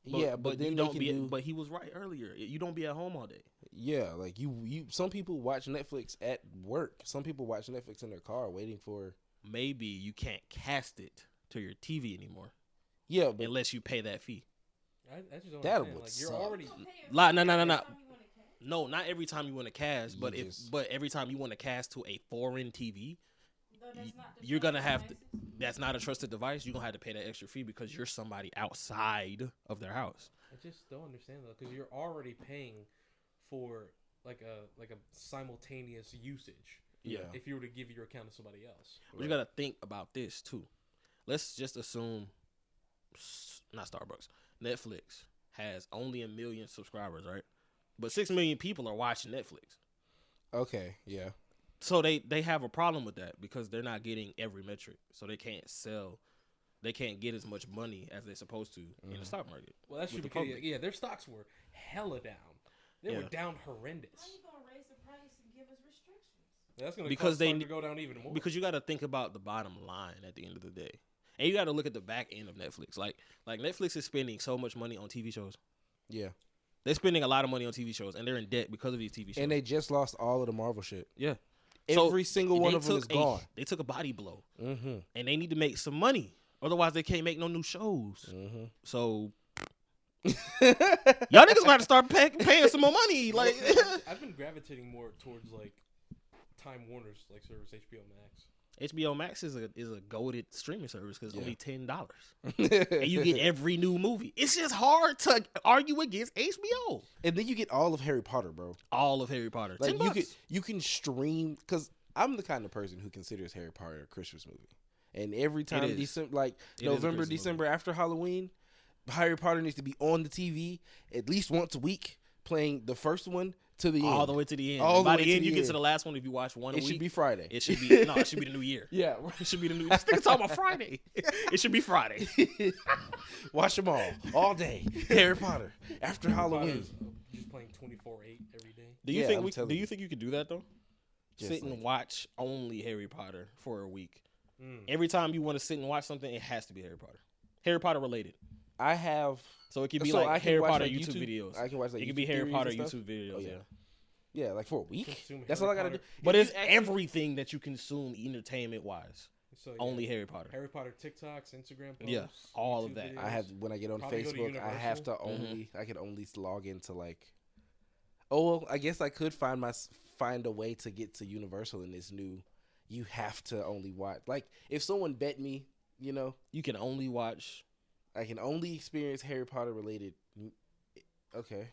Yeah, but then
you
they
don't
can
be.
do.
But he was right earlier. You don't be at home all day.
Yeah, like you. Some people watch Netflix at work. Some people watch Netflix in their car, waiting for.
Maybe you can't cast it to your TV anymore
Yeah, but
unless you pay that fee.
I just don't
That
understand.
would
Like, you're
suck.
already.
No. No, not every time you want to cast, but every time you want to cast to a foreign TV, you're gonna have to. That's not a trusted device. You're gonna have to pay that extra fee because you're somebody outside of their house.
I just don't understand though, because you're already paying for like a simultaneous usage.
Yeah.
If you were to give your account to somebody else,
But you gotta think about this too. Let's just assume, not Starbucks, Netflix has only 1 million subscribers, right? But 6 million people are watching Netflix.
Okay, yeah.
So they have a problem with that because they're not getting every metric. So they can't sell. They can't get as much money as they're supposed to in the stock market.
well, that should be yeah. Their stocks were hella down. They were down horrendous.
How you gonna raise the price and give us restrictions?
That's gonna
Because
cause
they
to go down even more.
Because you got to think about the bottom line at the end of the day, and you got to look at the back end of Netflix. Like Netflix is spending so much money on TV shows.
Yeah.
They're spending a lot of money on TV shows, and they're in debt because of these TV shows.
And they just lost all of the Marvel shit.
Yeah.
Every single one of them is gone.
They took a body blow,
Mm-hmm.
and they need to make some money. Otherwise, they can't make no new shows.
Mm-hmm.
So y'all niggas got to start paying some more money. Like
I've been gravitating more towards like Time Warner's like service, HBO Max.
HBO Max is a goated streaming service because it's only $10, and you get every new movie. It's just hard to argue against HBO.
And then you get all of Harry Potter, bro.
All of Harry Potter.
Like
$10.
you can stream, because I'm the kind of person who considers Harry Potter a Christmas movie. And every time December, like November, December after Halloween, Harry Potter needs to be on the TV at least once a week, playing the first one to the end.
All the way to the end.
All the
By
way
the
to
end,
the
you get
end.
to the last one if you watch one a week.
It should be Friday.
It should be it should be the new year.
Yeah.
It should be the new. This nigga talking about Friday. It should be Friday.
Watch them all day. Harry Potter after Halloween.
Just playing 24/8 every day.
Do you
Yeah,
think
I'm telling
do you
you.
think you could do that though?
Just
Sit and
like-
watch only Harry Potter for a week. Every time you want to sit and watch something, it has to be Harry Potter. Harry Potter related.
I have.
So it could be
So I
like
can
Harry
watch,
Potter
like,
YouTube
YouTube
videos.
I can watch, like,
it could be
YouTube
Harry
theories
Potter
and stuff?
YouTube videos.
Oh, yeah.
Yeah.
Yeah, like for a week.
Consume
That's
Harry
all I gotta
Potter.
do.
But
If
it's
you actually-
everything that you consume entertainment wise.
So, yeah,
Only Harry Potter.
Harry Potter TikToks, Instagram posts.
Yeah, all of
YouTube
that.
videos.
I have when I get on
Probably go to
Facebook, I have to
Universal.
only I can only log into like. Oh well, I guess I could find a way to get to Universal in this new. You have to only watch, like, if someone bet me, you know,
You can only watch.
I can only experience Harry Potter related. Okay,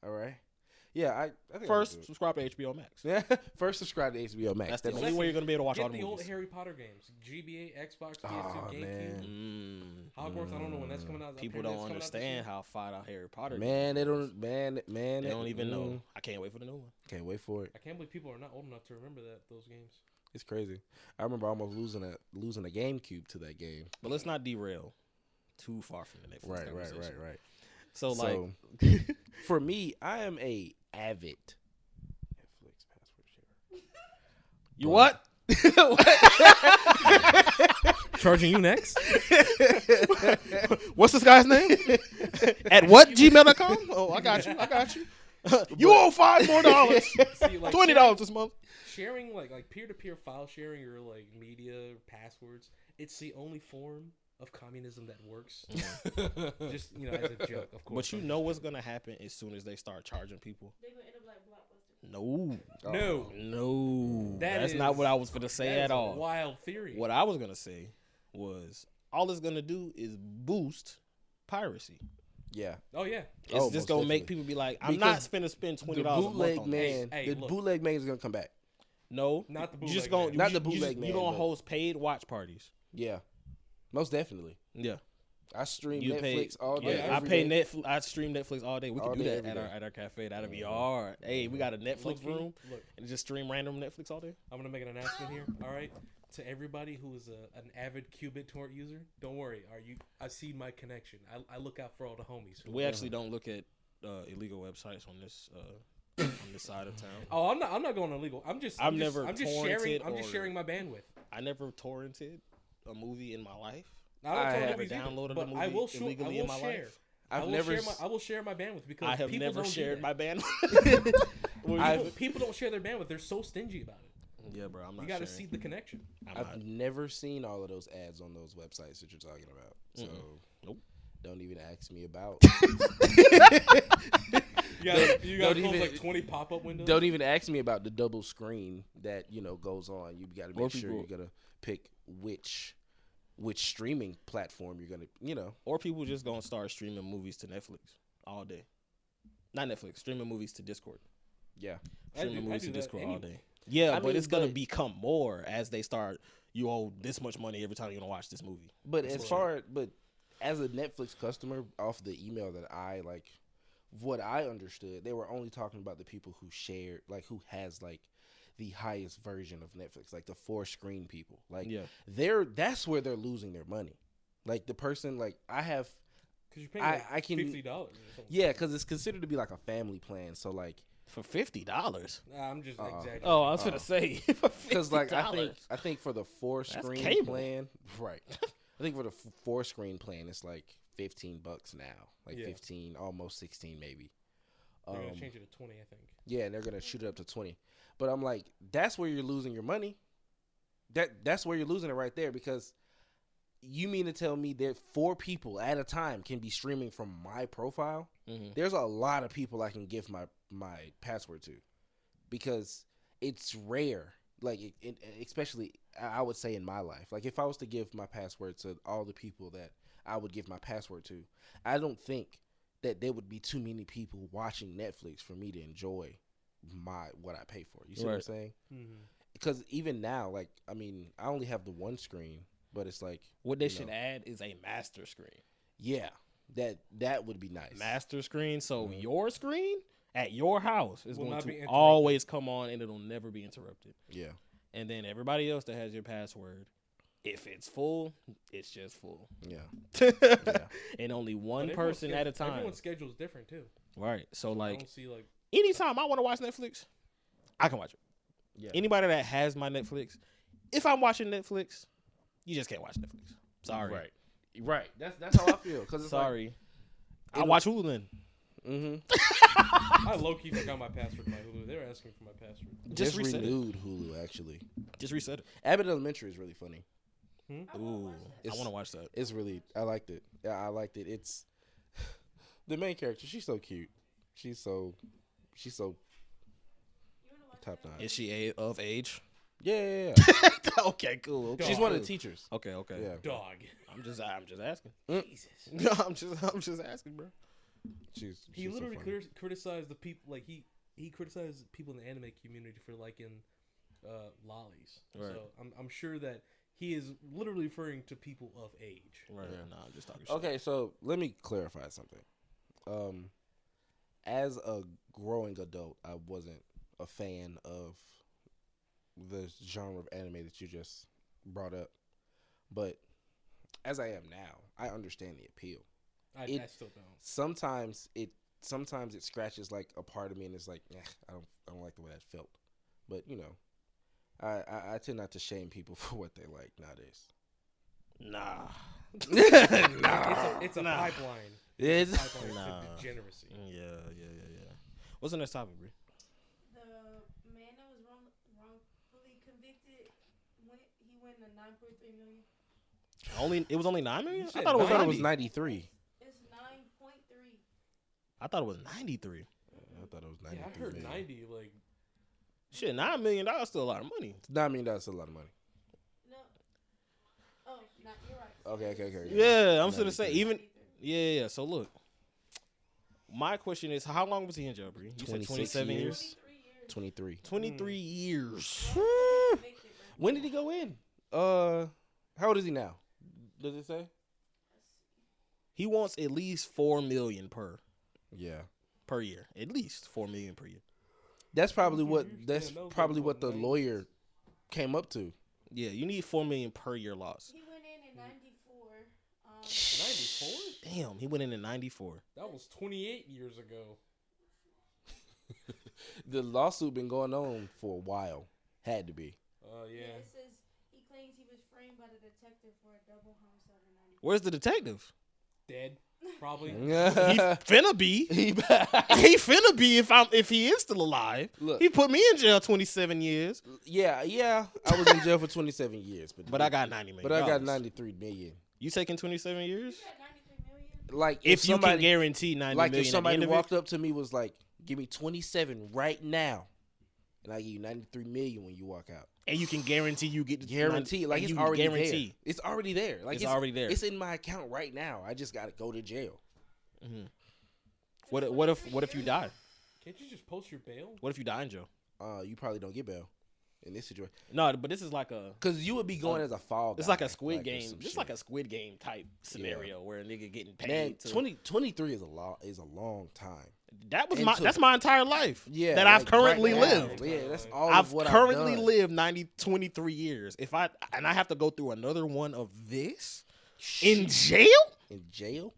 all right, yeah. I think
First, subscribe to HBO Max.
yeah. First, subscribe to HBO Max.
That's the
That's
only way you're gonna be able to watch all
Get
the
the old
movies.
Harry Potter games. GBA, Xbox, PS2,
Oh,
GameCube.
man.
Hogwarts, I don't know when that's coming out.
People
Apparently
don't
it's coming out this
understand
year.
how far out Harry Potter.
Man, they
is.
don't. Man.
They don't even know. I can't wait for the new one.
Can't wait for it.
I can't believe people are not old enough to remember those games.
It's crazy. I remember almost losing a GameCube to that game.
But let's not derail too far from the Netflix conversation.
Right.
So,
So, for me, I am a avid Netflix password sharer.
you what?
Charging you next?
What's this guy's name? At what gmail.com? Oh, I got you. You owe $5 more.
See, like,
$20 this month.
sharing like peer-to-peer file sharing or like media passwords, it's the only form of communism that works. Just, as a joke, of course.
But you know what's gonna happen as soon as they start charging people.
They're gonna end up like Blockbuster.
No.
That's not what I was gonna say
that is
at
a
all.
wild theory.
What I was gonna say was all it's gonna do is boost piracy.
Yeah.
Oh yeah.
It's
Oh,
just
most
gonna make
definitely.
people be like, I'm
Because
not finna spend
The
$20 a month
bootleg
on this.
man,
Hey,
the
look.
bootleg man is gonna come back.
No,
Not the
you just
bootleg
gonna
man.
Not
you
the bootleg man,
You gonna
but-
host paid watch parties.
Yeah, most definitely.
Yeah,
I stream
you
Netflix
pay.
all day.
Yeah, I
every
pay
day.
Netflix. I stream Netflix all day. We
All
can do
day,
that
every
at
day.
our cafe. That'd be hard. Hey, we got a Netflix
Low-key,
room
Look,
and just stream random Netflix all day.
I'm gonna make an announcement here. All right, to everybody who is an avid BitTorrent user, don't worry. I see my connection. I look out for all the homies.
We actually don't look at illegal websites on this side of town.
Oh, I'm not going illegal. I'm just
never torrented
I'm just
or-
sharing my bandwidth.
I never torrented a movie in my life.
I don't
I
tell
have
movies either,
downloaded a
but I
movie
will share.
illegally in my life.
I've never.
I will share my bandwidth because
I have
people
never
don't do
shared
that.
my bandwidth.
People don't share their bandwidth. They're so stingy about it.
Yeah, bro, I'm not.
You got to
sharing.
see the connection.
I'm
I've
not.
never seen all of those ads on those websites that you're talking about. So
Nope.
Don't even ask me about.
You got to close like 20 pop-up windows.
Don't even ask me about the double screen that goes on. You got to
Or
make sure
people-
you're gonna pick which streaming platform you're gonna.
Or people just gonna start streaming movies to Netflix all day. Not Netflix, streaming movies to Discord.
Yeah.
Streaming movies
do
to
that
Discord all
anyway.
day. Yeah,
I
but
mean,
it's gonna
but-
become more as they start. You owe this much money every time you're gonna watch this movie.
But as a Netflix customer, off the email that what I understood, they were only talking about the people who shared, like who has like the highest version of Netflix, like the 4-screen people. Like that's where they're losing their money. Like the person, like I have,
Because you're paying
I can
$50 or something.
yeah, because it's considered to be like a family plan. So like,
For $50.
Nah, I'm just exaggerating.
Oh, I was gonna say.
because like I think for the 4-screen
cable.
plan, right? I think for the 4-screen plan, it's like $15 now, like
Yeah.
15, almost 16 maybe.
They're going to change it to 20, I think.
Yeah, and they're gonna shoot it up to 20. But I'm like, that's where you're losing your money. That's where you're losing it right there, because you mean to tell me that 4 people at a time can be streaming from my profile?
Mm-hmm.
There's a lot of people I can give my password to, because it's rare. Like especially I would say in my life, like if I was to give my password to all the people that I would give my password to, I don't think that there would be too many people watching Netflix for me to enjoy what I pay for. You see what I'm saying?
Mm-hmm.
Because even now, like, I mean, I only have the 1 screen, but it's like
What they should add is a master screen.
yeah, that would be nice.
Master screen, so your screen at your house is
Will
going
not be
to
interrupted.
always come on and it'll never be interrupted.
Yeah,
And then everybody else that has your password, if it's full, it's just full.
yeah.
And only
But
one
everyone's
person at a time.
Everyone's schedule is different, too.
Right. So
I
like
don't see, like...
anytime I want to watch Netflix, I can watch it.
Yeah.
Anybody that has my Netflix, if I'm watching Netflix, you just can't watch Netflix. Sorry.
Right. That's how I feel. Cause it's
Sorry. I
it'll-
watch Hulu then.
I low-key forgot my password to my Hulu. They were asking for my password.
Just reset it.
renewed Hulu actually.
Just reset it.
Abbott Elementary is really funny.
Ooh, I
It's-
want to watch that.
It's really I liked it. Yeah, I liked it. It's the main character. She's so cute. She's so top notch.
Is she of age?
Yeah.
Okay, cool. Okay.
She's one of the teachers.
Okay.
Yeah.
Dog.
I'm just asking.
Jesus.
No, I'm just asking, bro.
She's
He
so
literally
funny.
criticized the people, like, he criticized people in the anime community for liking lollies.
Right.
So I'm sure that he is literally referring to people of age.
Right.
Yeah.
Nah, I'm just talking shit.
Okay, so let me clarify something. As a growing adult, I wasn't a fan of the genre of anime that you just brought up, but as I am now, I understand the appeal.
I
It-
still don't.
Sometimes it scratches like a part of me, and it's like, I don't like the way that felt. But you know, I tend not to shame people for what they like nowadays.
Nah.
It's a pipeline.
It's
Pipeline
Nah.
to degeneracy.
Yeah. What's the next topic, Bree?
The man that was wrongfully convicted, he went to 9.3 million.
It was only 9 million.
You
I
said
thought it was
93.
93.
It's 9.3.
I thought it was 93.
I thought it was
Yeah,
93
I heard
million.
90. Like,
Shit, $9 million is still a lot of money.
$9 million is a lot of money.
No. Oh, not, you're right.
Okay.
Yeah, I'm still to say
93.
even. Yeah. So look, my question is, how long was he in jail, Bree? You said
26
27 years.
23 years.
23.
23 years.
Convicted, bro.
When did he go in? How old is he now? Does it say?
He wants at least $4 million per
Yeah.
year. At least $4 million per year.
That's probably what
Yeah, that was
probably
like,
what the
what, 90s?
lawyer came up to.
Yeah, you need $4 million per year loss.
He went in 94.
94?
Damn, he went in 94.
That was 28 years ago.
The lawsuit been going on for a while. Had to be.
Yeah.
It says he claims he was framed by the detective for a double homicide in 94.
Where's the detective?
Dead. Probably.
He finna be.
He
He finna be if he is still alive.
Look.
He put me in jail 27 years,
yeah. I was in jail for 27 years,
but I got 90 million.
But I got 93 million.
You taking 27 years?
You got 93 million?
like
if you
somebody,
can guarantee 90
like
million
if somebody
at the end
walked up to me was like, "Give me 27 right now, and I give you 93 million when you walk out."
and you can guarantee you get the
Guarantee, like
and
it's
you
already
guarantee.
there. It's already there. Like
It's already there.
It's in my account right now. I just got to go to jail.
Mm-hmm. What if you die?
Can't you just post your bail?
What if you die in jail?
You probably don't get bail in this situation
No, but this is like a.
because you would be going as a fall guy.
It's like a Squid
or
Game,
some
just
shit.
like a Squid Game type scenario where a nigga getting paid.
Man,
to,
23 is a long time.
That's my entire life.
Yeah,
that I've
like,
currently
right now.
lived.
Yeah, that's all
I've
of what
currently
I've done.
lived 23 years. If I have to go through another one of this in jail,
in jail.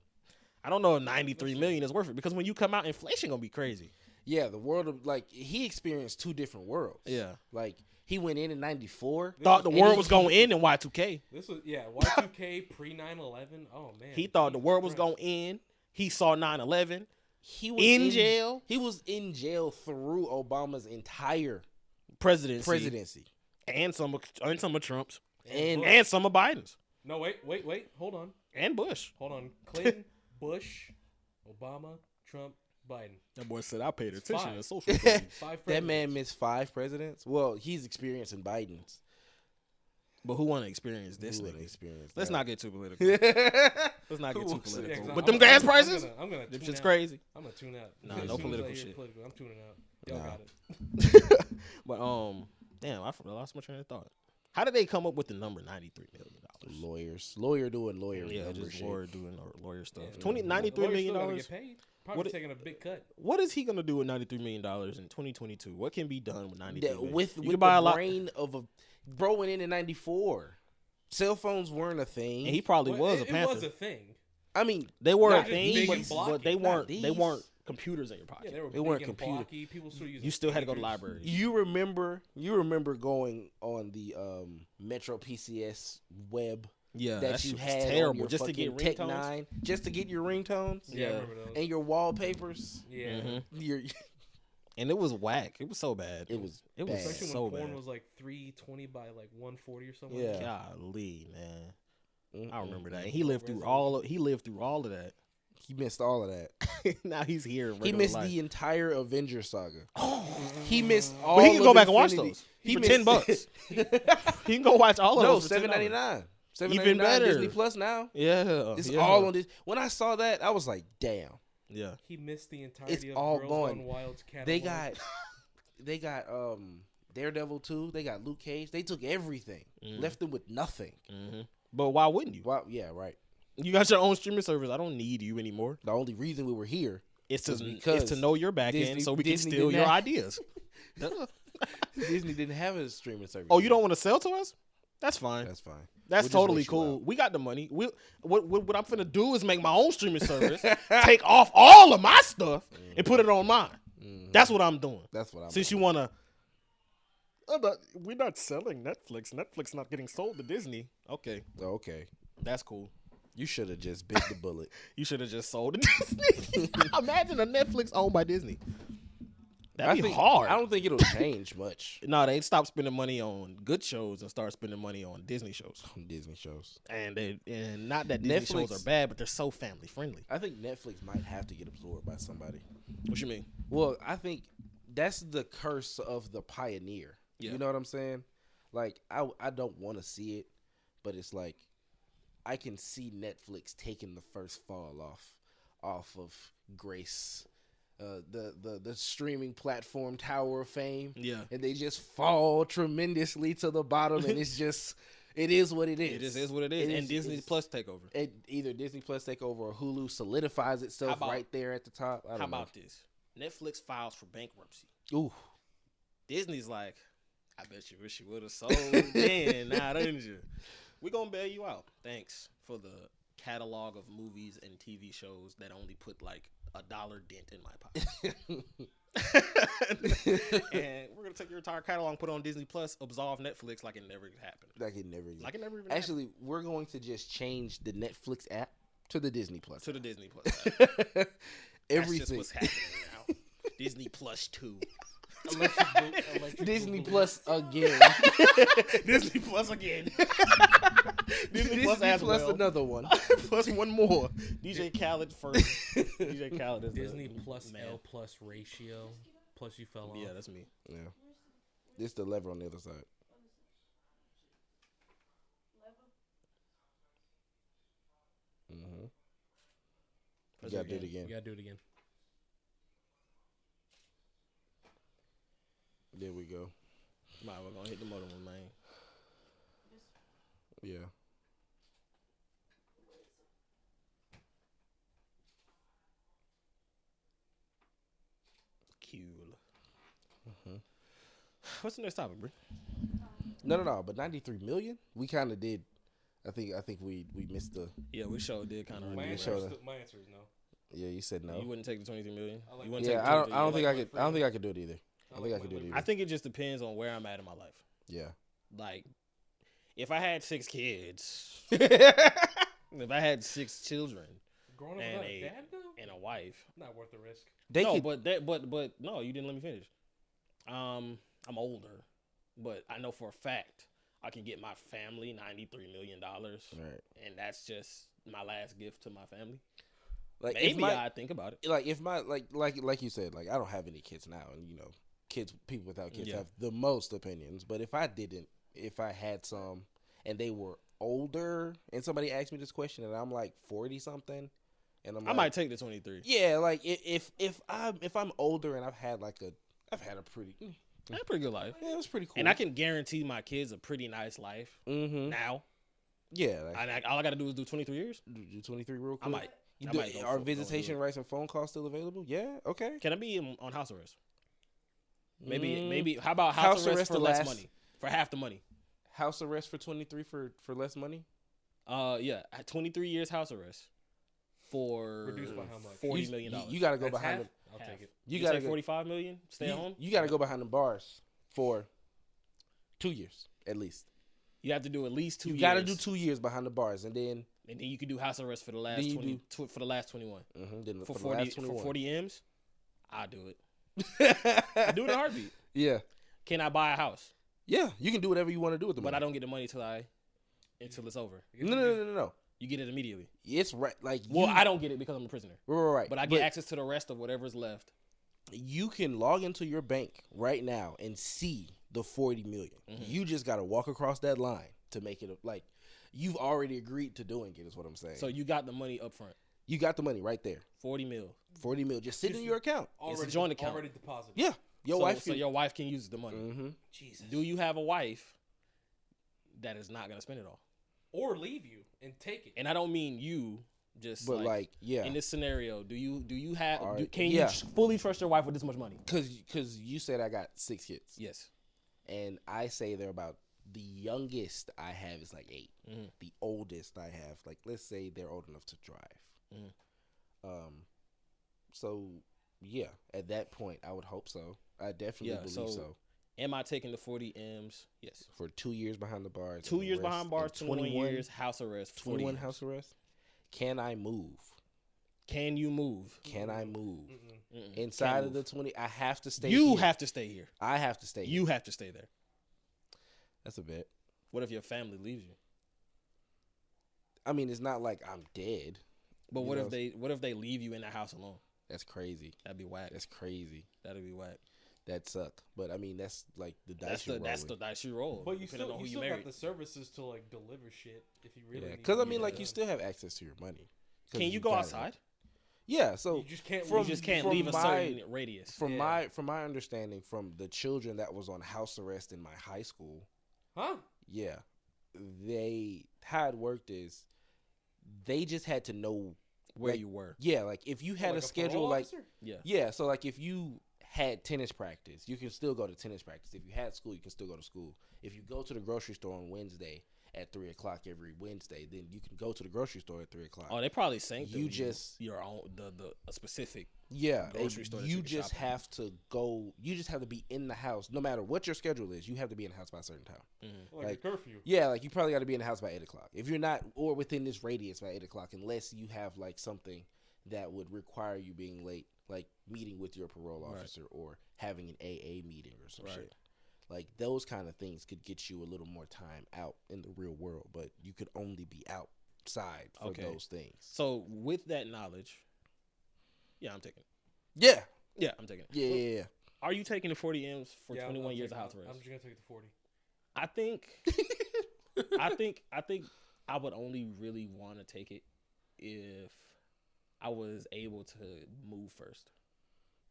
I don't know if 93 million is worth it because when you come out, inflation gonna be crazy.
Yeah, the world of like he experienced two different worlds.
Yeah,
like he went in '94.
Thought the world was going in Y2K.
This was Y2K pre 9/11. Oh man,
He thought the world was going in. He saw 9/11.
He was
in jail.
He was in jail through Obama's entire
presidency. And some of Trump's
and
and some of Biden's
No, wait, hold on,
and Bush.
Clinton, Bush, Obama, Trump, Biden.
That boy said I paid
It's
attention
five.
to social.
That man missed 5 presidents. Well, he's experiencing Biden's.
But who want to experience this
Who wouldn't
nigga?
experience
Let's
that?
not get too political. Let's not get too
wants to-
political.
Yeah,
But
'cause
them gas prices,
I'm gonna
them
tune
shit's
out.
crazy.
I'm gonna tune out.
Nah,
As
no
soon as I
political
hear
shit.
political, I'm tuning out. Y'all
Nah.
got it.
But damn, I lost my train of thought. How did they come up with the number $93 million?
Lawyer doing lawyer
Yeah,
number
just
shit.
lawyer doing lawyer stuff.
Yeah.
$93
Lawyers
million
still gotta
dollars.
get paid. Probably
What it-
taking a big cut.
What is he gonna do with $93 million in 2022? What can be done with $93 million?
With
You
with
can buy
the
a lot,
brain of a bro went in '94. Cell phones weren't a thing.
and he probably
Well,
was a
it
Panther.
was a thing.
I mean,
They were a
not
thing,
big
but,
and blocky.
but they
Not
weren't. They
these.
weren't computers in your
Yeah,
pocket.
they were
They weren't
big and
computer.
blocky. People still using
You still had to go to
pagers.
libraries.
you remember going on the Metro PCS web
Yeah,
that
shit
you
was
had on
terrible
your
just to get
fucking Tech
ringtones.
9, just to get your ringtones
Yeah, I
Yeah.
remember those.
and your wallpapers.
Yeah.
Mhm.
Your
And it was whack. It was so bad.
it was
It was
bad.
Especially
so
when porn
bad.
was like 320 by like 140 or something.
Yeah.
Like that.
Golly, man.
Mm-mm.
I remember that. And he lived through all of that.
He missed all of that.
Now he's here. in
He
regular
missed
life.
the entire Avengers saga. He missed all.
But he can
of
go back and watch
Infinity.
those
He
for
missed-
$10. He can go watch all of
No,
those. for $10.
$7.99.
Even better.
Disney Plus now.
Yeah,
It's
yeah.
all on this. When I saw that, I was like, damn.
Yeah,
He missed the entirety of
all
Girls
gone.
Gone Wild's catalog.
They got Daredevil 2. They got Luke Cage. They took everything, left them with nothing.
hmm But why wouldn't you?
Wow, yeah, right.
You got your own streaming service. I don't need you anymore.
The only reason we were here
It's
was
to
because
know your back
Disney-
end so we
Disney
can steal
didn't
your
have-
ideas. Duh.
Disney didn't have a streaming service.
Oh, you
yet.
don't want to sell to us? That's fine.
That's fine.
That's
We'll just
totally
wait you
cool.
out.
We got the money. What I'm finna do is make my own streaming service, take off all of my stuff, and put it on mine. That's what I'm doing.
That's what I'm.
Since you wanna, we're not selling Netflix. Netflix not getting sold to Disney. Okay,
okay.
that's cool.
You should have just bit the bullet.
You should have just sold to Disney. Imagine a Netflix owned by Disney. That'd be hard.
I don't think it'll change much.
No, they stop spending money on good shows and start spending money on Disney shows.
Disney shows.
And not that Disney shows
Netflix-
are bad, but they're so family friendly.
I think Netflix might have to get absorbed by somebody.
What you mean?
Well, I think that's the curse of the pioneer.
Yeah.
You know what I'm saying? Like, I don't want to see it, but it's like I can see Netflix taking the first fall off of grace. The streaming platform Tower of Fame.
Yeah.
And they just fall tremendously to the bottom, and it's just it is what it is.
It just is what it is. And Disney Plus takeover.
Either Disney Plus take over or Hulu solidifies itself right there at the top. I don't
How
know.
about this? Netflix files for bankruptcy.
Ooh.
Disney's like, I bet you wish you would have sold then. Nah, didn't you? We gonna bail you out. Thanks for the catalog of movies and TV shows that only put like $1 dent in my pocket. And we're gonna take your entire catalog and put it on Disney Plus, absolve Netflix like it never happened.
Like it never.
Like it never even
Actually, we're going to just change the Netflix app to the Disney Plus.
happened. To the Disney Plus. App. That's
Everything.
just what's happening now. Disney Plus 2.
Disney Plus again.
Disney Plus again. Disney
Disney
Plus as
Plus
well.
another one.
Plus one more. DJ Khaled first. DJ Khaled is
Disney
the
plus
man.
L plus ratio. Plus you fell off.
Yeah, that's me.
Yeah. This the lever on the other side. Mm-hmm. You gotta do it again.
You gotta do it again.
There we go.
Right, we're gonna hit the motor one, man.
Yeah.
Cool. What's the next topic, bro?
No. But 93 million. We kind of did. I think we missed the.
Yeah, we sure did kind of.
My
Yeah,
answer,
sure.
my answer is no.
Yeah, you said no.
You wouldn't take the 23 million.
like
You wouldn't
Yeah,
take the
I don't
23
think
like
I could.
my
I don't think I could do it either. I don't think I
like
could do it
my
either.
I think it just depends on where I'm at in my life.
Yeah.
Like, if I had 6 kids,
Yeah.
if I had 6 children
Growing up
and
without a dad, though,
and a wife,
not worth the risk.
They
no,
could.
but no, you didn't let me finish. I'm older, but I know for a fact I can get my family $93 million,
Right.
and that's just my last gift to my family.
Like
Maybe
if my,
I think about it.
like if my like you said, like I don't have any kids now, and you know, people without kids
Yeah.
have the most opinions. But if I had some, and they were older, and somebody asked me this question, and I'm like 40 something, and I'm
I
like,
might take the 23.
yeah, like if I'm older and I've had a pretty,
That's a pretty good life.
yeah, it was pretty cool,
And I can guarantee my kids a pretty nice life now.
yeah, like,
All I got to do is do 23 years.
do 23 real quick.
I might.
You
I
do,
might go
are
for it.
visitation
Go do
rights and phone calls still available? Yeah, okay.
Can I be on house arrest?
Mm.
Maybe. How about house arrest for
the
less
last-
money? For half the money.
House arrest for 23 for less money.
Yeah, 23 years house arrest for
Reduced by how much?
$40 million.
You got to go
That's
behind
half?
the.
I'll
Half.
take it.
You
You
got to
take 45 million. Stay at home.
You got to go behind the bars for 2 years at least.
You have to do at least 2
You
years.
got to do 2 years behind the bars, and then
you can do house arrest for the last
Then you
20 for the last 21.
then
For
the
40
last
for
21.
40 M's, I do it. I do it in a heartbeat.
Yeah,
Can I buy a house?
yeah. You can do whatever you want to do with the
But
money.
I don't get the money until it's over.
No.
You get it immediately.
It's right. Like
Well,
you,
I don't get it because I'm a prisoner.
right.
But I get access to the rest of whatever's left.
You can log into your bank right now and see the 40 million. You just got to walk across that line to make it like you've already agreed to doing it. Is what I'm saying.
So you got the money up front.
You got the money right there.
40 mil.
40 mil just sitting in your account.
It's a joint account.
Already deposited.
Yeah, your
so,
wife.
So
can,
your wife can use the money.
Mm-hmm.
Jesus.
Do you have a wife that is not going to spend it all?
Or leave you and take it.
And I don't mean you. Just
But like, yeah,
in this scenario, do you have?
All right.
Can
Yeah.
you fully trust your wife with this much money?
because you said I got 6 kids.
Yes.
And I say they're about the youngest I have is like 8.
Mhm.
The oldest I have, like let's say they're old enough to drive.
Mhm.
So yeah, at that point I would hope so. I definitely believe so.
Am I taking the 40 M's? Yes.
For 2 years behind the bars.
2
and
years
arrest,
behind bars,
and
21 years house arrest.
21
40
house arrest. Can I move?
Can you move?
Can I move?
Mm-mm.
Inside
Can't
of the
move.
20, I have to stay
You
here.
have to stay here.
I have to stay here.
You have to stay there.
That's a bet.
What if your family leaves you?
I mean, it's not like I'm dead.
But
You
what
know,
if they leave you in the house alone?
That's crazy.
That'd be whack.
That's crazy.
That'd be whack.
That suck. But I mean, that's like the dice
That's
you're
the
rolling.
dice you roll.
But you
depending
still,
on who
you
you
still
married.
got the services to like deliver shit if you really.
Yeah,
need
because
to
I mean,
get
like
it
you
done.
still have access to your money. 'Cause
Can you go
got it.
outside?
Yeah. So
You just can't.
from-
You just can't
from
leave a
my-
certain radius.
from
Yeah.
my understanding, from the children that was on house arrest in my high school,
Huh?
yeah, how it worked is they just had to know
Where
like,
you were.
Yeah, like if you had
Like
a schedule,
parole
like
officer?
Yeah.
yeah, so like if you had tennis practice, you can still go to tennis practice. If you had school, you can still go to school. If you go to the grocery store on Wednesday at 3:00 every Wednesday, then you can go to the grocery store at 3:00.
Oh, they probably synced
You
them
just-
your own a specific.
Yeah,
grocery
and
store that
you
you can
just
shop at.
have to go. You just have to be in the house, no matter what your schedule is. You have to be in the house by a certain time.
Like,
Like-
a curfew.
Yeah, like you probably got to be in the house by 8:00. If you're not, or within this radius by 8:00, unless you have like something that would require you being late, like meeting with your parole
Right.
officer or having an AA meeting or some
Right.
shit. Like those kind of things could get you a little more time out in the real world, but you could only be out side for
Okay.
those things.
So with that knowledge, yeah, I'm taking it.
Yeah.
Yeah, I'm taking it.
Yeah.
Are you taking the 40 M's for
Yeah,
21
I'm
years of
taking-
house arrest?
I'm just gonna take the 40.
I think I would only really want to take it if I was able to move first.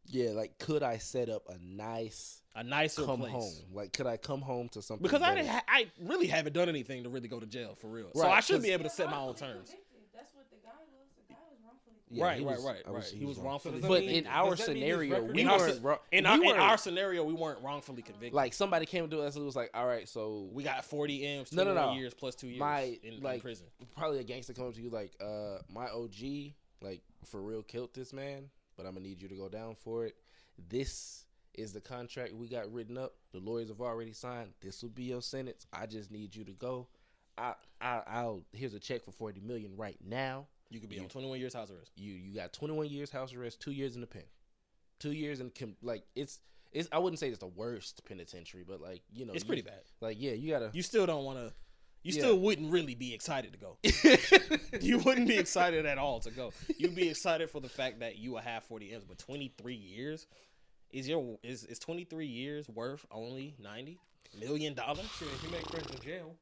Yeah, like could I set up a nicer
come
place? Home? Like could I come home to something?
Because
better?
I really haven't done anything to really go to jail for real. So
Right,
I should be
'cause-
able to set my own terms.
That's what the guy was. The guy was wrongfully convicted.
Yeah, he was-
Right.
obviously
He was wrongfully
So does that
But
mean-
in our
does that mean his
scenario,
record-
we
In our
weren't.
se-
wrong-
In
we
our,
weren't-
in our scenario, we weren't wrongfully convicted.
like somebody came to us and was like, "All right, so
We got 40 M's,
No,
21
no.
years plus 2 years
My,
in
like,
prison.
probably a gangster comes to you like, my OG, like for real killed this man, but I'm gonna need you to go down for it. This is the contract we got written up. The lawyers have already signed. This will be your sentence. I just need you to go. I'll here's a check for $40 million right now.
You could be on 21 years house arrest.
You got 21 years house arrest, 2 years in the pen, 2 years in like it's I wouldn't say it's the worst penitentiary, but like
It's pretty bad.
Like you gotta.
You still don't want to. You
Yeah.
still wouldn't really be excited to go. You wouldn't be excited at all to go. You'd be excited for the fact that you will have 40 M's, but 23 years is 23 years worth only $90 million?
Shit, if you make friends in jail,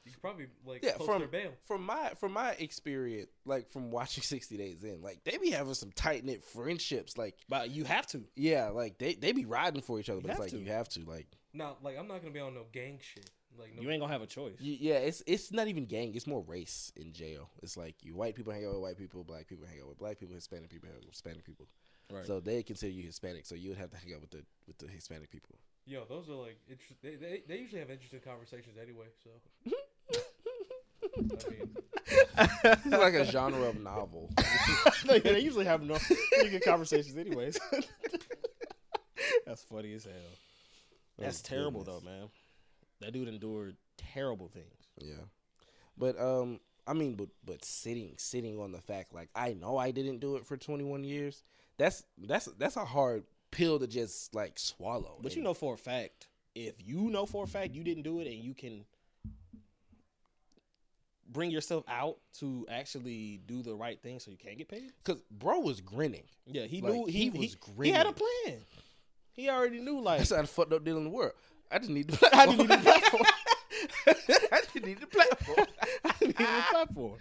you could probably like
Yeah,
post
from
their bail.
from my experience, like from watching 60 Days In, like they be having some tight knit friendships. Like
But you have to.
yeah, like they be riding for each other. But it's
have
like
to.
you have to like
Now, like I'm not gonna be on no gang shit. Like no,
You ain't gonna have a choice.
yeah. It's not even gang. It's more race in jail. It's like you white people hang out with white people, black people hang out with black people, Hispanic people hang out with Hispanic people.
Right.
So they consider you Hispanic. So you would have to hang out with the Hispanic people.
yo, those are like they usually have interesting conversations anyway. So I mean,
It's like a genre of novel.
They usually have no pretty good conversations, anyways. That's funny as hell. That's
Oh,
terrible,
goodness.
though, man. That dude endured terrible things.
Yeah, but I mean, but sitting on the fact like I know I didn't do it for 21 years. That's a hard pill to just like swallow.
But
And-
you know for a fact, if you know for a fact you didn't do it, and you can bring yourself out to actually do the right thing, so you can't get paid.
cause bro was grinning.
Yeah, he
Like,
knew
he was
He had a
grinning.
plan. He already knew like
That's not a fucked up deal in the world. I just need the
I
platform.
didn't need the platform.
I just need the platform.
I needed a platform.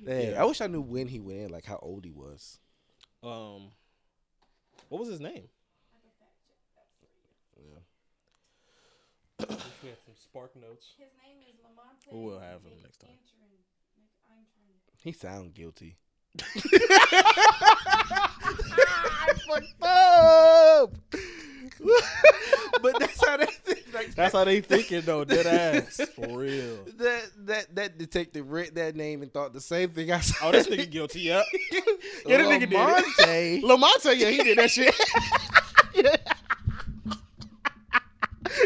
Dang,
Yeah.
I wish I knew when he went in, like how old he was.
What was his name?
Yeah.
wish we had some spark notes.
His name is Lamonte.
We will have him next time.
He sound guilty.
I fucked up.
But that's how they think. Like,
That's how they thinking though, dead ass. For real.
that detective read that name and thought the same thing I saw.
Oh, this nigga guilty, yep. Yeah, this nigga did it.
Lamonte.
Lamonte, yeah, he did that shit.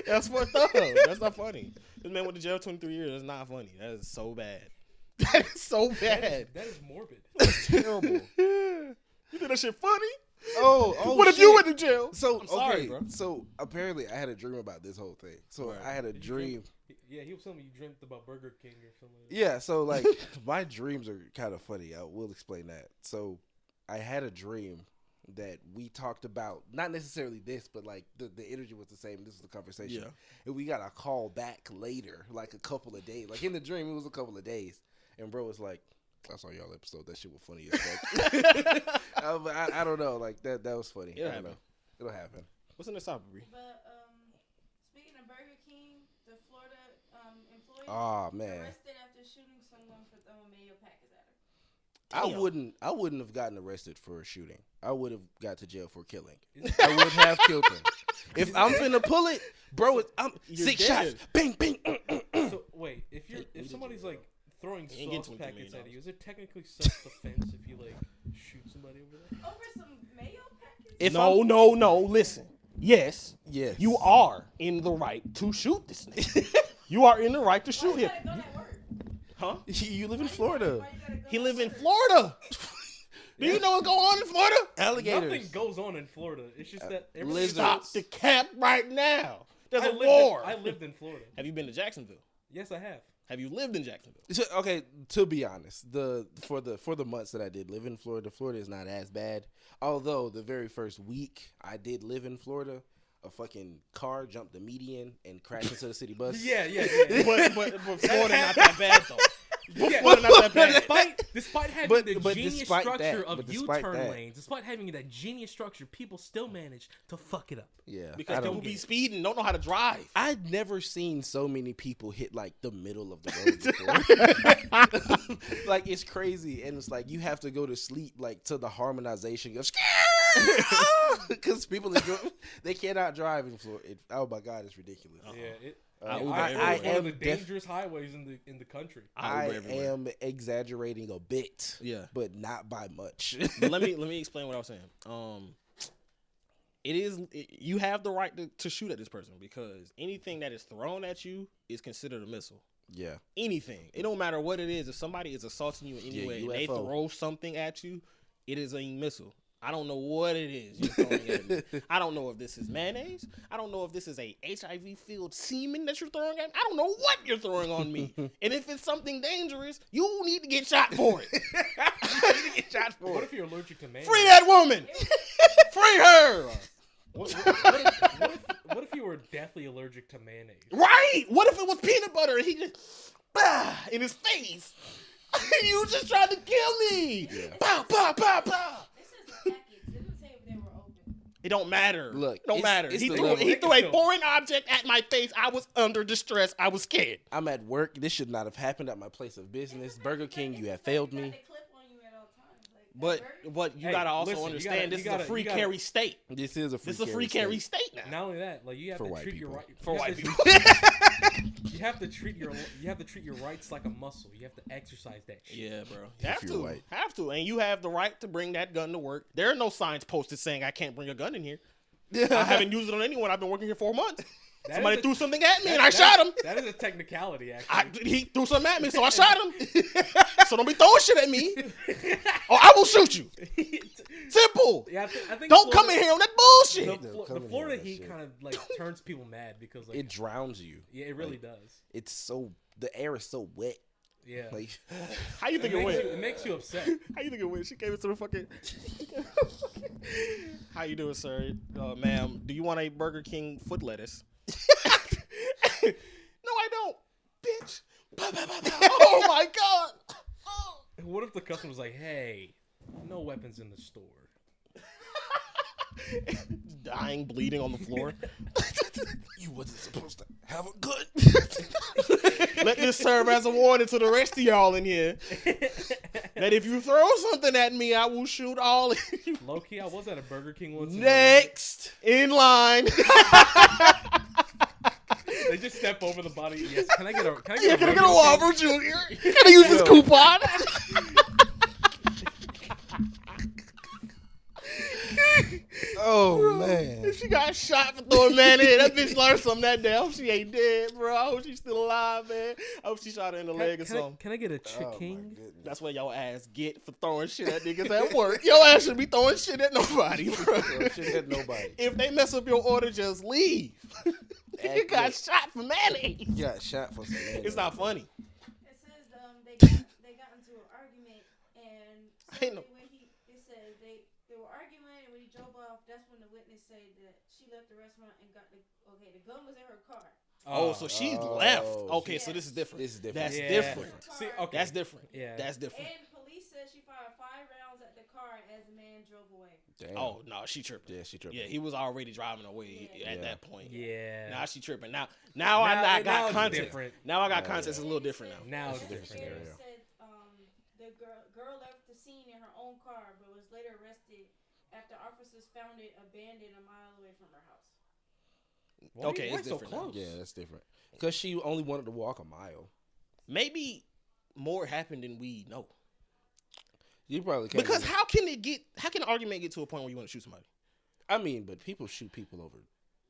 That's fucked up. That's not funny. This man went to jail 23 years. That's not funny. That is so bad. That is so bad.
That is morbid.
That's terrible. You think that shit funny?
Oh,
What if
shit.
you went to jail?
So
I'm sorry,
okay,
bro.
so apparently I had a dream about this whole thing. So
Right.
I had a
Did you dream-
dream.
Yeah, he was telling me you dreamt about Burger King or something. Like that.
Yeah, so like my dreams are kind of funny. I will explain that. So I had a dream that we talked about, not necessarily this, but like the energy was the same. This was the conversation.
Yeah.
And we got a call back later, like a couple of days. Like in the dream, it was a couple of days. And bro was like, I saw y'all episode. That shit was funny as fuck. I don't know. Like that was funny.
It'll
I don't
happen.
know. It'll happen.
What's in this topic, Bree?
But speaking of Burger King, the Florida employee
Oh man.
arrested after shooting someone for throwing mayo packets at her.
Damn.
I wouldn't have gotten arrested for a shooting. I would have got to jail for killing. I would have killed him. If I'm finna pull it, bro, I'm
You're
6
dead.
shots. Bang, bang.
So wait, if
did
somebody's
you,
like throwing
You ain't getting
sauce
$23
packets
million.
at you, is it technically self-defense if you like shoot somebody over there?
Over some mayo packets?
If
No. Listen. Yes,
Yes.
you are in the right to shoot this nigga. You are in the right to shoot
Why you
him.
gotta go that work?
Huh?
You live in Florida.
Why you gotta go
He
that
live in
work?
Florida. Do you know what's going on in Florida?
Alligators.
Nothing goes on in Florida. It's just that
lizards.
everything
Stop the cap right now. There's
I
a
lived
war.
I lived in Florida.
Have you been to Jacksonville?
Yes, I have.
Have you lived in Jacksonville?
So, okay, to be honest, for the months that I did live in Florida, Florida is not as bad. Although the very first week I did live in Florida, a fucking car jumped the median and crashed into the city bus.
Yeah.
But Florida not that bad though.
Yeah.
Florida not that bad.
Despite having
But
genius
despite
structure
that-
of
but despite
U-turn
that-
lanes, despite having that genius structure, people still manage to fuck it up.
Yeah,
Because
I
people
don't
be
get it.
speeding, don't know how to drive.
I'd never seen so many people hit like the middle of the road before. Like it's crazy, and it's like you have to go to sleep like to the harmonization of because people they cannot drive in Florida. Oh my god, it's ridiculous.
Yeah,
I
it's
Uber
one
everywhere.
of the dangerous highways in the country.
I
Uber everywhere.
am exaggerating a bit,
Yeah.
but not by much.
But let me explain what I was saying. You have the right to shoot at this person because anything that is thrown at you is considered a missile.
Yeah,
Anything. It don't matter what it is. If somebody is assaulting you in any
Yeah,
way and they
UFO.
throw something at you, it is a missile. I don't know what it is you're throwing at me. I don't know if this is mayonnaise. I don't know if this is a HIV-filled semen that you're throwing at me. I don't know what you're throwing on me. And if it's something dangerous, you need to get shot for it.
get shot for
What if you're allergic to mayonnaise?
Free that woman. Free her.
What if you were deathly allergic to mayonnaise?
Right? What if it was peanut butter and he just in his face? You just tried to kill me.
Yeah.
Pow, pow, pow, pow.
This is the packets. It doesn't say if they were open.
It don't matter.
Look,
don't
it's-
matter.
it's
He
the
threw,
level.
he threw a
Still-
foreign object at my face. I was under distress. I was scared.
I'm at work. This should not have happened at my place of business. Burger King, you have failed me.
They clip on you at all times. Like,
But you
Hey,
gotta also
listen, you
understand
gotta-
this
you
is
gotta-
a free
you gotta-
carry state.
This is a free
This is a free carry
state.
state now.
Not only that, like you have
For
to
white
treat your
people.
right.
For
you have
white
to-
people.
You have to treat your rights like a muscle. You have to exercise that shit.
Yeah, bro. You have
you're
to.
white.
Have to. And you have the right to bring that gun to work. There are no signs posted saying I can't bring a gun in here. I haven't used it on anyone. I've been working here 4 months.
That
Somebody
is a-
threw something at me and
that-
I shot him.
That is a technicality, actually.
He threw something at me, so I shot him. So don't be throwing shit at me, or I will shoot you. Simple.
Yeah, I think
Don't come
Florida-
in here on that bullshit.
The,
No,
Flo-
come
the
in
Florida
here with that
heat
shit.
kind of like turns people mad because like
It drowns you.
yeah, it really
like,
does.
It's so the air is so wet.
Yeah,
Like
How you think it went?
it makes you upset.
How you think it went? She came into the fucking. How you doing, sir? Ma'am, do you want a Burger King foot lettuce? No, I don't, bitch. Oh my god. Oh.
What if the customer's like, "Hey, no weapons in the store."
Dying, bleeding on the floor.
you wasn't supposed to have a gun.
Let this serve as a warning to the rest of y'all in here. That if you throw something at me, I will shoot all of you.
Low key, I was at a Burger King once.
Next.
In line.
They just step over the body. Yes. Can I get a? Can I
Yeah,
get
can
a?
I get a
Burger
Whopper Jr.? Can I use this
Yo.
coupon?
Oh man.
She got shot for throwing mayonnaise. That bitch learned something that day. I hope she ain't dead, bro. I hope she's still alive, man. I hope she shot her in the leg or
Can I,
something.
can I get a
Oh, my
chicken?
goodness.
That's what your ass get for throwing shit at niggas at work. Your ass should be throwing shit at nobody, bro.
Bro, shit at nobody.
If they mess up your order, just leave. You got
Accurate.
shot for mayonnaise.
You got shot for some mayonnaise.
It's not funny.
It says they got into an argument and
Ain't no-
it says they were arguing and when he drove off, that's when the witness said that she left the restaurant and got the gun was in her car.
Oh, so she
Oh,
left. Okay,
shit.
so this is different.
This is different.
That's
Yeah.
different.
See, okay.
That's different.
Yeah.
That's different.
And police said she fired 5 rounds at the car as the man drove away.
Damn.
Oh no, she tripping.
Yeah, she tripping.
Yeah, he was already driving away
Yeah.
at
Yeah.
that point.
Yeah.
Now she tripping. Now
Now-
I
now
got
it's
context.
different.
Now I got
Yeah,
context. It's a little
And it
different
said-
now.
Now it's
a different
It
scenario.
said the girl left the scene in her own car, but was later arrested after officers found it abandoned a mile away from her house.
Why
Okay,
why
it's
so
different now.
close?
Yeah, that's different. Because she only wanted to walk a mile.
Maybe more happened than we know.
You probably can't.
Because
even-
how can an argument get to a point where you want to shoot somebody?
I mean, but people shoot people over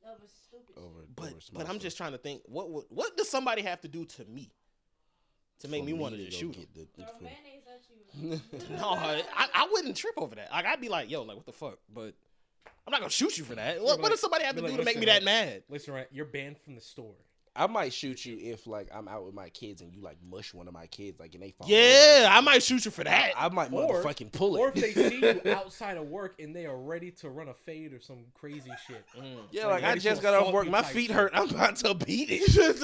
That was stupid.
But
small
I'm
stuff.
just trying to think what does somebody have to do to me to make
For
me want to
to
just
go
shoot him?
get the
Throw
food.
mayonnaise at you.
No, I wouldn't trip over that. Like I'd be like, yo, like what the fuck? But I'm not gonna shoot you for that. What does somebody have to
Be
do
like,
to make me
listen,
that mad?
Listen, right? You're banned from the store.
I might shoot you if like I'm out with my kids and you like mush one of my kids like and they fall.
Yeah, I might shoot you for that.
I might
Or-
motherfucking pull it.
Or if they see you outside of work and they are ready to run a fade or some crazy shit.
yeah,
like
like I
ready
just
to
got off
assault
work.
you
My
type
feet
shit.
hurt. I'm about to beat it.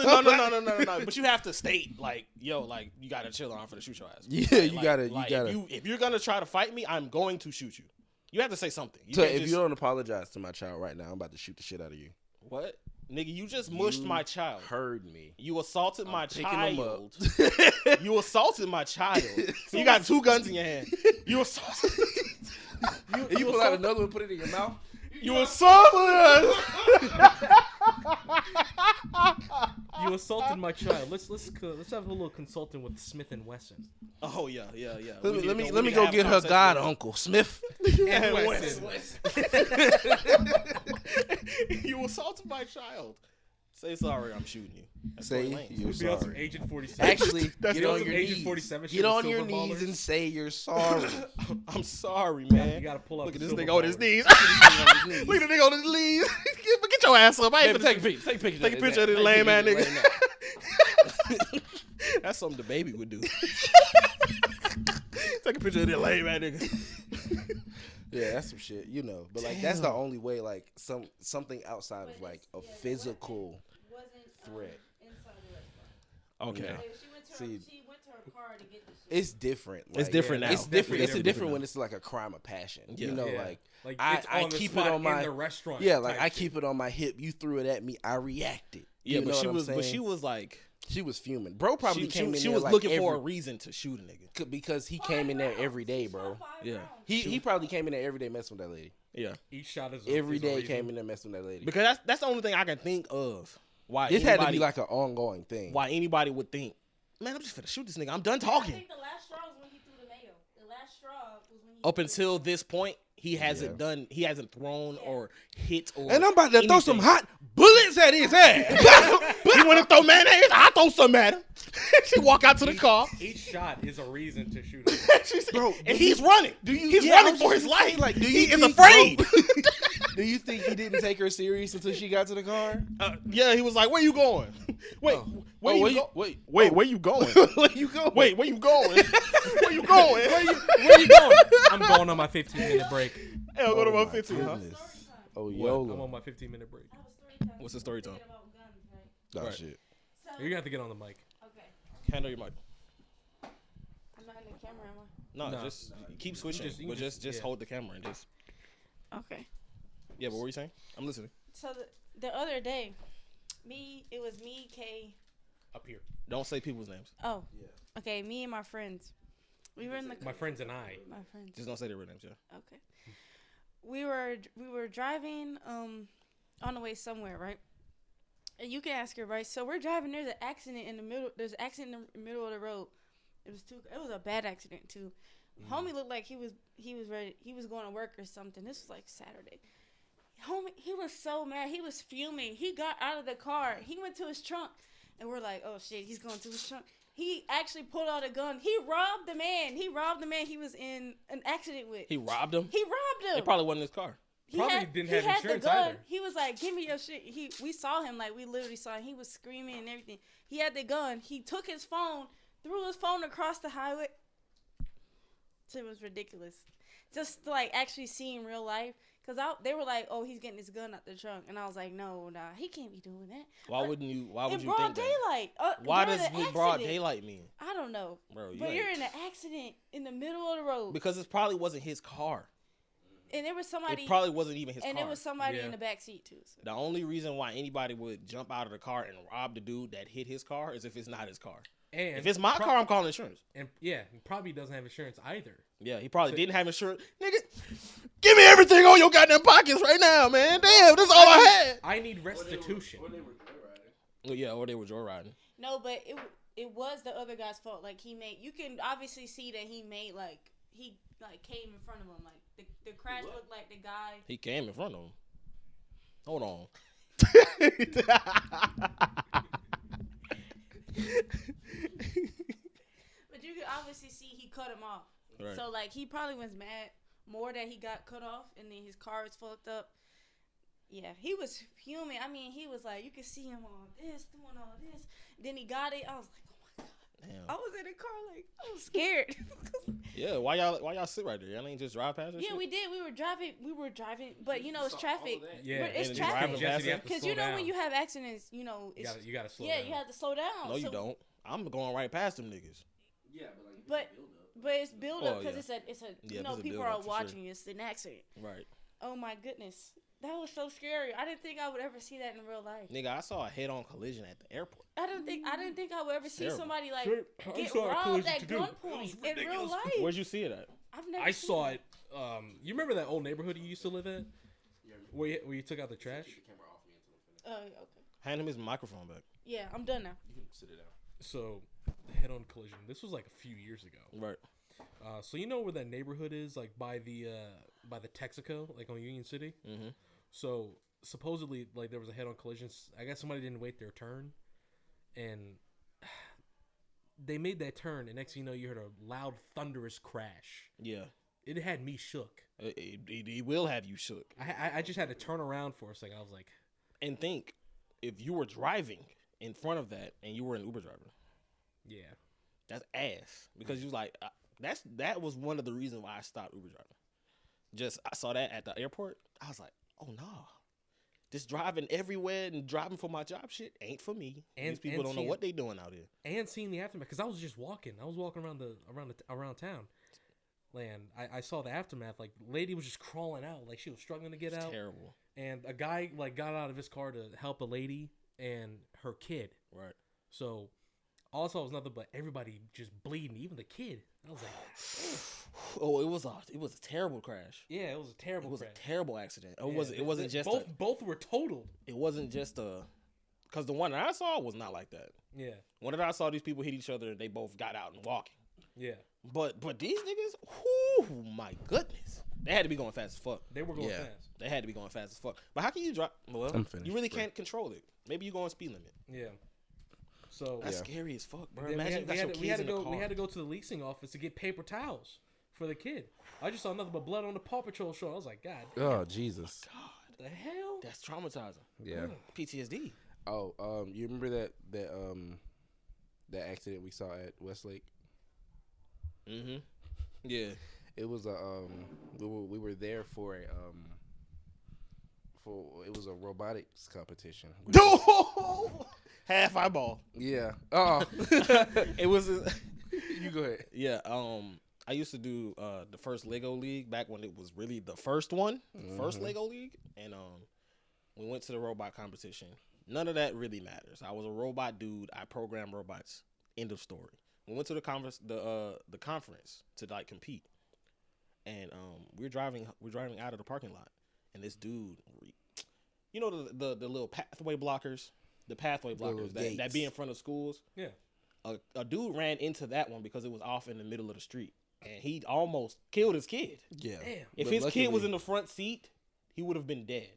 No. But you have to state like, yo, like you gotta chill on for the shoot your ass.
Yeah,
Like,
you gotta.
like,
You gotta.
If you're gonna try to fight me, I'm going to shoot you. You have to say something. You
So
can't
if
just,
you don't apologize to my child right now, I'm about to shoot the shit out of you.
what, nigga, you just mushed my child.
Heard me.
You assaulted my
picking them up.
child. You assaulted my child. You got 2 guns in your hand. You assaulted.
You pull out another one, and put it in your mouth.
You assaulted us.
You assaulted my child. Let's have a little consulting with Smith and Wesson.
Oh yeah.
Let me go get her god uncle Smith.
And
Wesson.
Wesson.
You assaulted my child. Say sorry. I'm shooting you. That's
Say
Tory Lanez.
you're
Be on some
sorry.
Agent 47.
Actually,
That's
get on
some
your
Agent
knees.
47 shit
Get
with
on your
silver
knees
ballers.
and say you're sorry.
I'm sorry, man.
You gotta pull up.
Look at
the
this
silver
nigga on his
ballers.
knees. Look at the nigga on his knees. Get your ass up. I ain't
Baby,
finna
take a picture.
Take a picture of this lame ass nigga. That's something the baby would do. Take a picture of this lame ass nigga.
Yeah, that's some shit, you know. But like, that's the only way. Like, something outside of like a physical threat.
Inside the restaurant.
Okay.
See,
She went to her car to get the shit.
it's different.
It's
Like,
different now.
It's different. It's
Definitely
different
now.
when it's like a crime of passion.
Yeah.
You know,
Yeah.
like
It's
I
on the
keep it
spot
on my
in the restaurant.
yeah, like
type
I
shit.
keep it on my hip. You threw it at me. I reacted.
Yeah,
You know
but
what I'm saying?
she was like,
She was fuming. Bro probably came in
she
there
was
like
looking
every,
for a reason to shoot a nigga.
because he came in there every day, bro.
Yeah.
He probably came in there every day messing with that lady.
Yeah,
Each shot is
Every
is a
day
reason.
came in there messing with that lady.
because that's the only thing I can think of. Why
This had to be
anybody-
like an ongoing thing.
why anybody would think, man, I'm just finna shoot this nigga. I'm done
I
talking.
think the last straw was when he threw the mayo. The last straw was when he
Up
threw
until this point, he hasn't thrown
Yeah.
or hit or.
And I'm about to throw some
anything.
hot bullets at his ass.
He want to throw mayonnaise. I throw some at him. She walk out to the car.
Each shot is a reason to shoot him.
Bro,
And he's running. He's
yeah, I
running
was
for
just
his
gonna say,
life.
like, do
He
you
is
think,
afraid.
Do you think he didn't take her serious until she got to the car?
Yeah, he was like, "Where you going? Wait, where you go?
Wait,
Where you going?
where you going?
Wait, where you going? Where you going?
Where you going? I'm going on my 15-minute break.
Hey, I'll go to
Oh
my
my
15, huh?
goodness. Oh,
What? I'm
YOLO.
on my 15-minute break.
I have a story time.
What's the story time?
Thinking about guns, right?
Oh,
Right.
shit.
So,
You're gonna have to get on the mic.
okay.
Handle your mic.
I'm not in the camera, am
No,
No,
just
no,
keep switching.
you
But
just-
just
yeah.
hold the camera and just.
I? Okay.
Yeah, but what were you saying? I'm listening.
So the other day, it was me, Kay.
Up here.
Don't say people's names.
Oh. Okay, me and my friends. We were in the
My friends and I.
my friends.
Just don't say their real names. Yeah.
Okay. We were driving on the way somewhere, right? And you can ask her, right? So we're driving. There's an accident in the middle. There's an accident in the middle of the road. It was a bad accident too. Homie looked like he was ready. He was going to work or something. This was like Saturday. Homie, he was so mad. He was fuming. He got out of the car. He went to his trunk, and we're like, oh shit, he's going to his trunk. He actually pulled out a gun. He robbed the man. He was in an accident with.
He robbed him.
He robbed him.
It probably wasn't his car.
Probably didn't have insurance
the gun.
either.
He was like, "Give me your shit." We saw him, like we literally saw him. He was screaming and everything. He had the gun. He took his phone, threw his phone across the highway. So it was ridiculous. Just to, like actually see in real life, cause they were like, "Oh, he's getting his gun out the trunk," and I was like, "No, nah, he can't be doing that."
Why wouldn't you? Why would
In
you
broad
think that?
daylight.
Why
during
does
the
broad
accident.
daylight mean?
I don't know,
Bro, you
but you're
ain't-
in an accident in the middle of the road,
Because it probably wasn't his car.
and there was somebody,
It probably wasn't even his
and
car.
there was somebody
Yeah.
in the back seat too. So.
The only reason why anybody would jump out of the car and rob the dude that hit his car is if it's not his car.
And
If it's my car, I'm calling insurance.
and yeah, he probably doesn't have insurance either.
Yeah, he probably
So-
didn't have insurance. Nigga, give me everything on your goddamn pockets right now, man. Damn, that's all I had.
I need restitution.
Well, yeah, or they were joyriding.
No, but it was the other guy's fault. Like you can obviously see that he came in front of him. Like the crash looked like the guy.
He came in front of him. Hold on.
But you could obviously see he cut him off.
Right.
So like he probably was mad more that he got cut off and then his car is fucked up. Yeah, he was fuming. I mean, he was like, you could see him on this, doing all this. Then he got it. I was like, oh my god.
Damn.
I was in the car like, I was scared.
Yeah, why y'all sit right there? Y'all ain't just drive past that
Yeah,
shit?
we did. We were driving, but you know it's traffic.
Yeah,
But it's
and
traffic.
driving past it?
Because you know when you have accidents, you know it's
You gotta slow
yeah,
down.
you have to slow down.
No, you
So-
don't. I'm going right past them niggas.
Yeah, but like
But it's build up
Oh,
because
yeah.
it's a
Yeah,
you know
it's a
people
build-up
are
for sure.
watching. It's an accident.
Right.
Oh my goodness, that was so scary. I didn't think I would ever see that in real life.
Nigga, I saw a head-on collision at the airport.
I didn't think I would ever see
Terrible.
somebody like
Sure, I
get
saw a
robbed
collision
at
today. That was
gunpoint in real
ridiculous.
life.
Where'd you see it at?
I've never.
I
seen
saw it. You remember that old neighborhood you used to live in? Where you took out the trash?
Oh, okay.
Hand him his microphone back.
Yeah, I'm done now.
You can sit it down.
So, head-on collision. This was like a few years ago.
Right.
So you know where that neighborhood is, like by the Texaco, like on Union City.
Mm-hmm.
So supposedly, like there was a head-on collision. I guess somebody didn't wait their turn, and they made that turn. And next thing you know, you heard a loud, thunderous crash.
Yeah.
It had me shook.
He will have you shook.
I just had to turn around for a second. I was like,
And think, if you were driving in front of that and you were an Uber driver,
yeah.
that's ass. Because you was like, that was one of the reasons why I stopped Uber driving. Just, I saw that at the airport. I was like, oh no. This driving everywhere and driving for my job shit ain't for me.
And
these people don't know what they doing out here.
And seeing the aftermath, because I was just walking. I was walking around town. And I saw the aftermath. Like, lady was just crawling out. Like, she was struggling to get
It's
out.
terrible.
And a guy, like, got out of his car to help a lady and her kid.
Right.
So, all I saw was nothing but everybody just bleeding, even the kid. I was like,
Oh, it was a terrible crash.
yeah, it was a terrible
It was
crash.
a terrible accident. It
Yeah,
wasn't just
both were totaled.
it wasn't just a, because the one that I saw was not like that.
Yeah,
One that I saw, these people hit each other and they both got out and walking.
yeah.
But these niggas, whoo, my goodness, they had to be going fast as fuck.
They were going
Yeah.
fast.
They had to be going fast as fuck. But how can you drive? Well,
I'm finished,
you really
bro.
can't control it. Maybe you go on speed limit.
Yeah. So
That's
Yeah.
scary as fuck, bro.
then
Imagine you got your kids in the car.
we had to go to the leasing office to get paper towels for the kid. I just saw nothing but blood on the Paw Patrol show. I was like, God,
Oh Jesus.
God,
the hell?
that's traumatizing.
Yeah.
PTSD.
Oh, you remember that accident we saw at Westlake?
Mm-hmm. Yeah.
It was we were there for it was a robotics competition.
Half eyeball.
Yeah. Oh.
It was.
You go ahead.
Yeah. I used to do the first Lego League back when it was really the first one, first Lego League, and we went to the robot competition. None of that really matters. I was a robot dude. I programmed robots. End of story. We went to the conference to like compete, and we're driving out of the parking lot, and this dude, you know the little pathway blockers, that be in front of schools.
Yeah.
A dude ran into that one because it was off in the middle of the street, and he almost killed his kid.
Yeah.
Damn.
If
But
his kid was
luckily-
in the front seat, he would have been dead.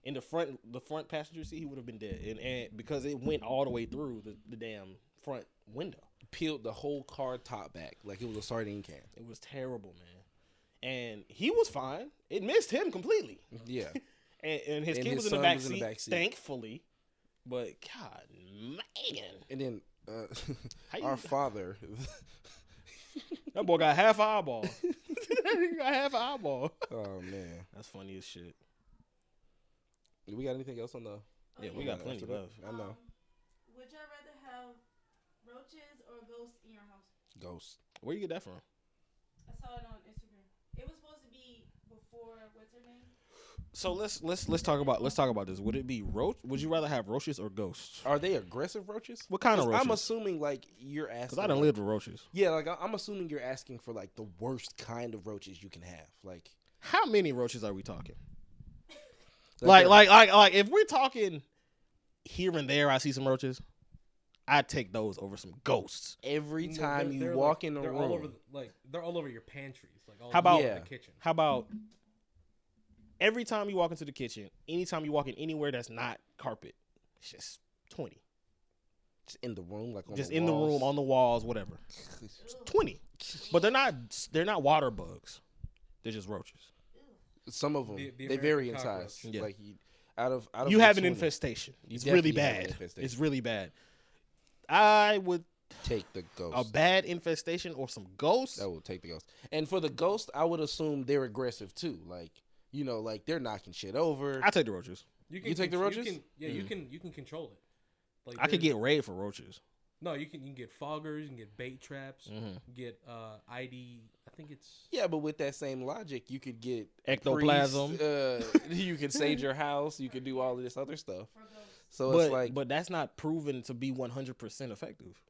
In the front passenger seat, he would have been dead, and because it went all the way through the damn front window.
Peeled the whole car top back like it was a sardine can.
It was terrible, man. And he was fine. It missed him completely.
Yeah.
And his
And
kid
his
was in the
son
back
was in the
seat,
back seat.
thankfully. But God, man,
And then
How you-
our father.
that boy got half an eyeball. He got half an eyeball.
Oh man.
That's funny as shit.
We got anything else on the?
Yeah, we got plenty
after that?
left.
I know.
Would y'all rather have roaches or ghosts in your house?
Ghost.
Where you get that from?
I saw it on Instagram. It was supposed to be before what's her name?
So let's talk about this. Would it be Would you rather have roaches or ghosts?
Are they aggressive roaches?
What kind of
'Cause
roaches?
I'm assuming like you're asking.
Because I done
like-
lived with roaches.
Yeah, like I'm assuming you're asking for like the worst kind of roaches you can have. Like
How many roaches are we talking?
Like
Like if we're talking here and there, I see some roaches. I'd take those over some ghosts.
every
No,
time
they're
you walk
like,
in a
they're
room.
all over they're all over your pantries, like all
How about-
over
Yeah.
the kitchen.
How about every time you walk into the kitchen, anytime you walk in anywhere that's not carpet, it's just 20.
just in the room, like on
Just
the
in the
walls.
room, on the walls, whatever. 20. But they're not water bugs. They're just roaches.
Some of them
The
they vary in
American
size.
cockroach.
Yeah.
Like out of
You
the
have an
20,
infestation.
you
It's really
definitely have an
bad.
infestation.
It's really bad. I would
take the ghost.
a bad infestation or some ghosts.
That will take the ghost. And for the ghost, I would assume they're aggressive too. Like like they're knocking shit over.
I take the roaches.
You take the roaches?
You can control it. Like
I could
there's-
get raid for roaches.
No, you can get foggers, you can get bait traps, get ID. I think it's
Yeah, but with that same logic, you could get
Ectoplasm.
priest, you could sage your house. You could do all of this other stuff. So it's like,
But that's not proven to be 100% effective.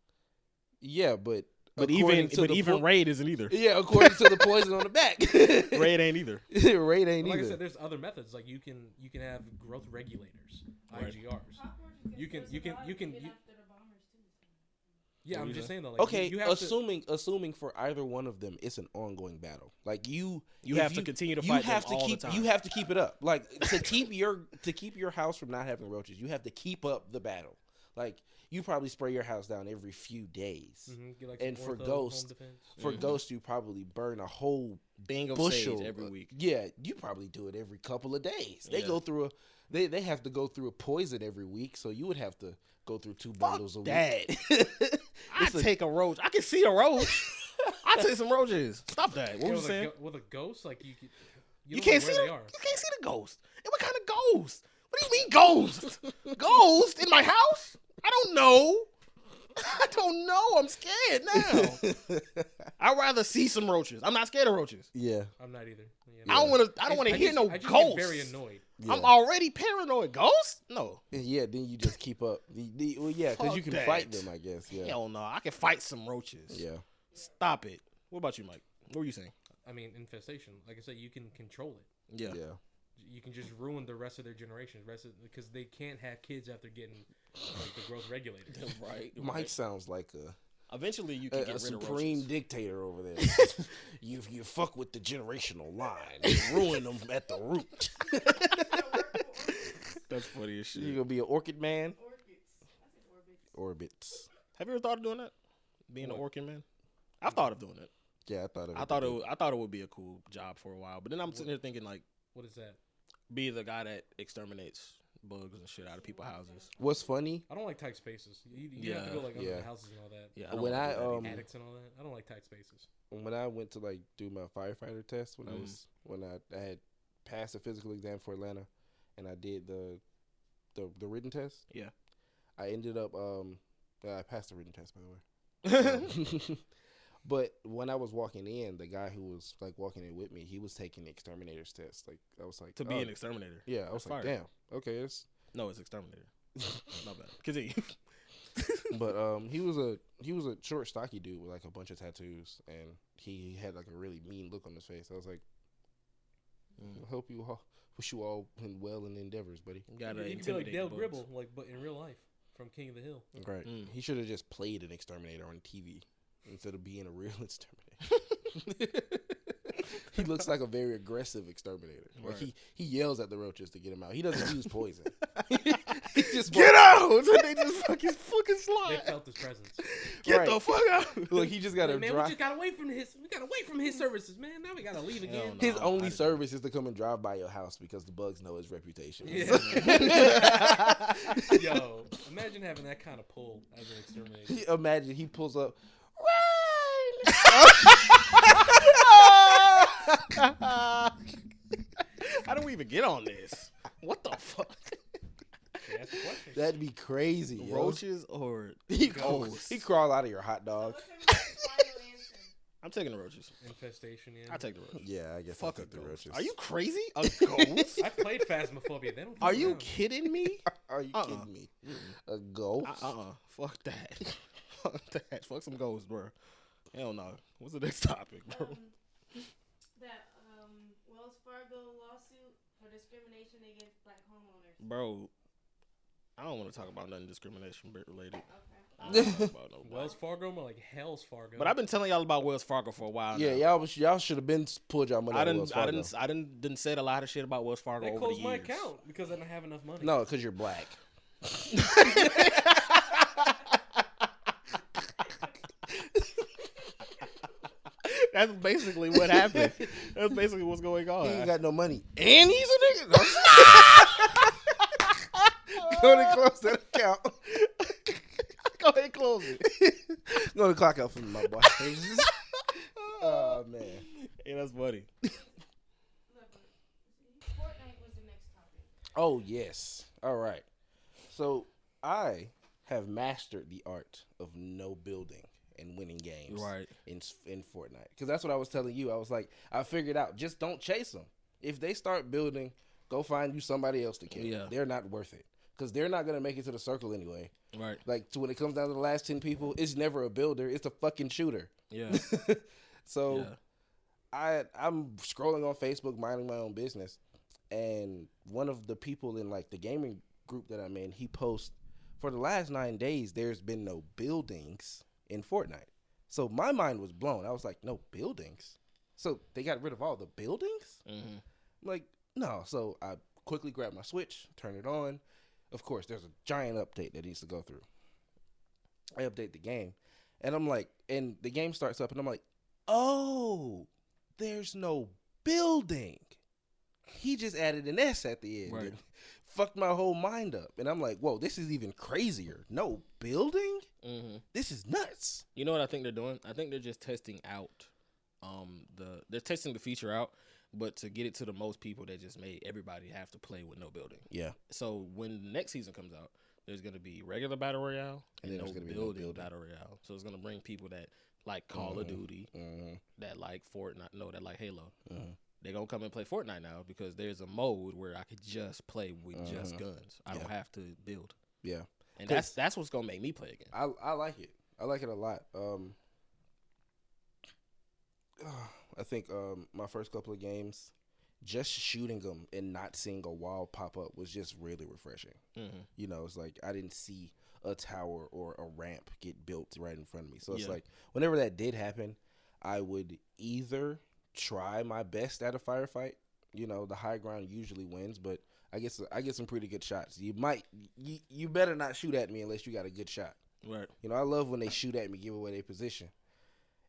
yeah, but
even
according to the
raid isn't either.
yeah, according to the poison on the back,
Raid ain't either.
raid ain't
like
either.
I said. There's other methods. Like you can have growth regulators,
Right.
IGRs. You can. Yeah,
What
I'm
you
just
say?
saying though. Like,
Okay,
you have
assuming for either one of them, it's an ongoing battle. Like
You
if
have to continue to fight them all the time.
You have to keep it up. Like to keep your house from not having roaches, you have to keep up the battle. Like you probably spray your house down every few days.
get like
And
some
for
ortho
ghosts,
home defense.
For ghosts, you probably burn a whole
Thing of
bushel
sage every week.
Yeah, you probably do it every couple of days. They
Yeah.
go through they have to go through a poison every week, so you would have to go through 2 bundles a
that.
week.
I take a roach. I can see a roach. I take some roaches. Stop that. What
Yeah,
was you saying?
with a ghost, like you
You
don't
can't
know
see
where
the,
they are.
you can't see the ghost. And what kind of ghost? What do you mean ghost? Ghost in my house? I don't know. I don't know. I'm scared now. I'd rather see some roaches. I'm not scared of roaches.
Yeah.
I'm not either.
I don't want to hear no
I just
ghosts.
get very annoyed.
Yeah.
I'm already paranoid. Ghosts? No.
Yeah, then you just keep up. Well, yeah, because you
Fuck
can fight
that.
them, I guess. Yeah.
Hell no. I can fight some roaches.
Yeah.
Stop it. What about you, Mike? What were you saying?
I mean, infestation. Like I said, you can control it.
Yeah.
Yeah.
You can just ruin the rest of their generation, because they can't have kids after getting like, the growth regulators.
Right.
Mike sounds like
Eventually, you can
a
get rid of
supreme
roaches.
dictator over there. you fuck with the generational line. You ruin them at the root.
That's funny as shit.
You gonna be an orchid man? Orbits.
Have you ever thought of doing that? Being an orchid man? I've thought of doing it.
Yeah, I thought of it.
I thought it would be a cool job for a while, but then I'm sitting there thinking like,
What is that?
be the guy that exterminates bugs and shit out of people's houses.
What's funny?
I don't like tight spaces. You have to go like under
Yeah.
the houses and all that.
Yeah,
When I
Attics and all that. I don't like tight spaces.
when I went to like do my firefighter test when I had passed the physical exam for Atlanta, and I did the written test.
Yeah.
I ended up I passed the written test, by the way. But when I was walking in, the guy who was like walking in with me, he was taking the exterminator's test. Like I was like,
to be an exterminator.
yeah, I was
That's
like,
fire.
damn, okay, it's.
No, it's exterminator. My bad. Continue.
But he was a short, stocky dude with like a bunch of tattoos, and he had like a really mean look on his face. I was like, I hope you all, wish you all well in endeavors, buddy.
You gotta
You could be like
intimidate
Dale
bugs.
Gribble, but in real life from King of the Hill.
Right.
Mm.
He should have just played an exterminator on TV instead of being a real exterminator. He looks like a very aggressive exterminator. Like
Right.
he yells at the roaches to get them out. He doesn't use poison. He just
Get out! They just fucking
They
slide.
felt his presence.
Get
Right.
the fuck out.
Look, he just got to
Like, man, we
drive.
just gotta wait from his. We gotta wait from his services, man. Now we gotta leave again.
Hell no.
His
I
only
didn't-
service is to come and drive by your house because the bugs know his reputation.
Yeah. Yo, imagine having that kind of pull as an exterminator.
Imagine he pulls up.
How do we even get on this? What the fuck?
Okay, that's the question.
That'd be crazy. Yo.
Roaches or
He
ghosts?
he crawl out of your hot dog.
I'm taking the roaches.
Infestation, yeah.
I take the roaches.
Yeah, I guess
Fuck
I'll
a
take the
ghost.
roaches.
Are you crazy? A ghost?
I played Phasmophobia. They don't.
Are
fuck
you
around.
kidding me?
Are you kidding me? A ghost?
Fuck that. Fuck that. Fuck some ghosts, bro. Hell no. What's the next topic, bro?
That Wells Fargo lawsuit for discrimination against black homeowners.
Bro, I don't want to talk about nothing discrimination related.
Okay.
I don't wanna talk about no
Wells Fargo, more like Hell's Fargo.
But I've been telling y'all about Wells Fargo for a while
Yeah,
now.
y'all should have been pulled y'all money.
I
out of Wells
didn't
Fargo.
I didn't said a lot of shit about Wells Fargo
They
over
closed
the
my
years.
account because I don't have enough money.
No, because you're black.
That's basically what happened. That's basically what's going on.
He ain't got no money, and he's a nigga. Go ahead and close that account.
Go ahead and close it.
Go to clock out for me, my boy. Oh man,
Yeah, that's funny.
Fortnite was the next topic.
oh yes. All right. So I have mastered the art of no building and winning games,
Right.
in Fortnite, because that's what I was telling you. I was like, I figured out, just don't chase them. If they start building, go find you somebody else to kill.
Yeah.
They're not worth it, because they're not gonna make it to the circle anyway.
Right.
Like, so when it comes down to the last 10 people, it's never a builder, it's a fucking shooter.
Yeah.
So
Yeah.
I'm scrolling on Facebook, minding my own business, and one of the people in like the gaming group that I'm in, he posts, for the last 9 days, there's been no buildings in Fortnite. So my mind was blown. I was like, no buildings? So they got rid of all the buildings?
Mm-hmm.
I'm like, no. So I quickly grabbed my Switch, turn it on. Of course, there's a giant update that needs to go through. I update the game, and I'm like, and the game starts up, and I'm like, oh, there's no building. He just added an S at the end.
Right.
And fucked my whole mind up. And I'm like, whoa, this is even crazier. No building?
Mm-hmm.
This is nuts.
You know what I think they're doing? I think they're just testing out they're testing the feature out, but to get it to the most people, they just made everybody have to play with no building.
Yeah.
So when the next season comes out, there's gonna be regular battle royale
And then
no
there's gonna be no
building
building.
battle royale. So it's gonna bring people that like Call of Duty, that like Fortnite, no, that like Halo. They're gonna come and play Fortnite now because there's a mode where I could just play with just guns. I don't have to build.
Yeah.
And that's what's gonna make me play again.
I like it. I like it a lot. I think my first couple of games, just shooting them and not seeing a wall pop up was just really refreshing.
Mm-hmm.
You know, it's like I didn't see a tower or a ramp get built right in front of me. So it's like whenever that did happen, I would either try my best at a firefight. You know, the high ground usually wins, but I get some pretty good shots. You better not shoot at me unless you got a good shot.
Right.
You know, I love when they shoot at me, give away their position,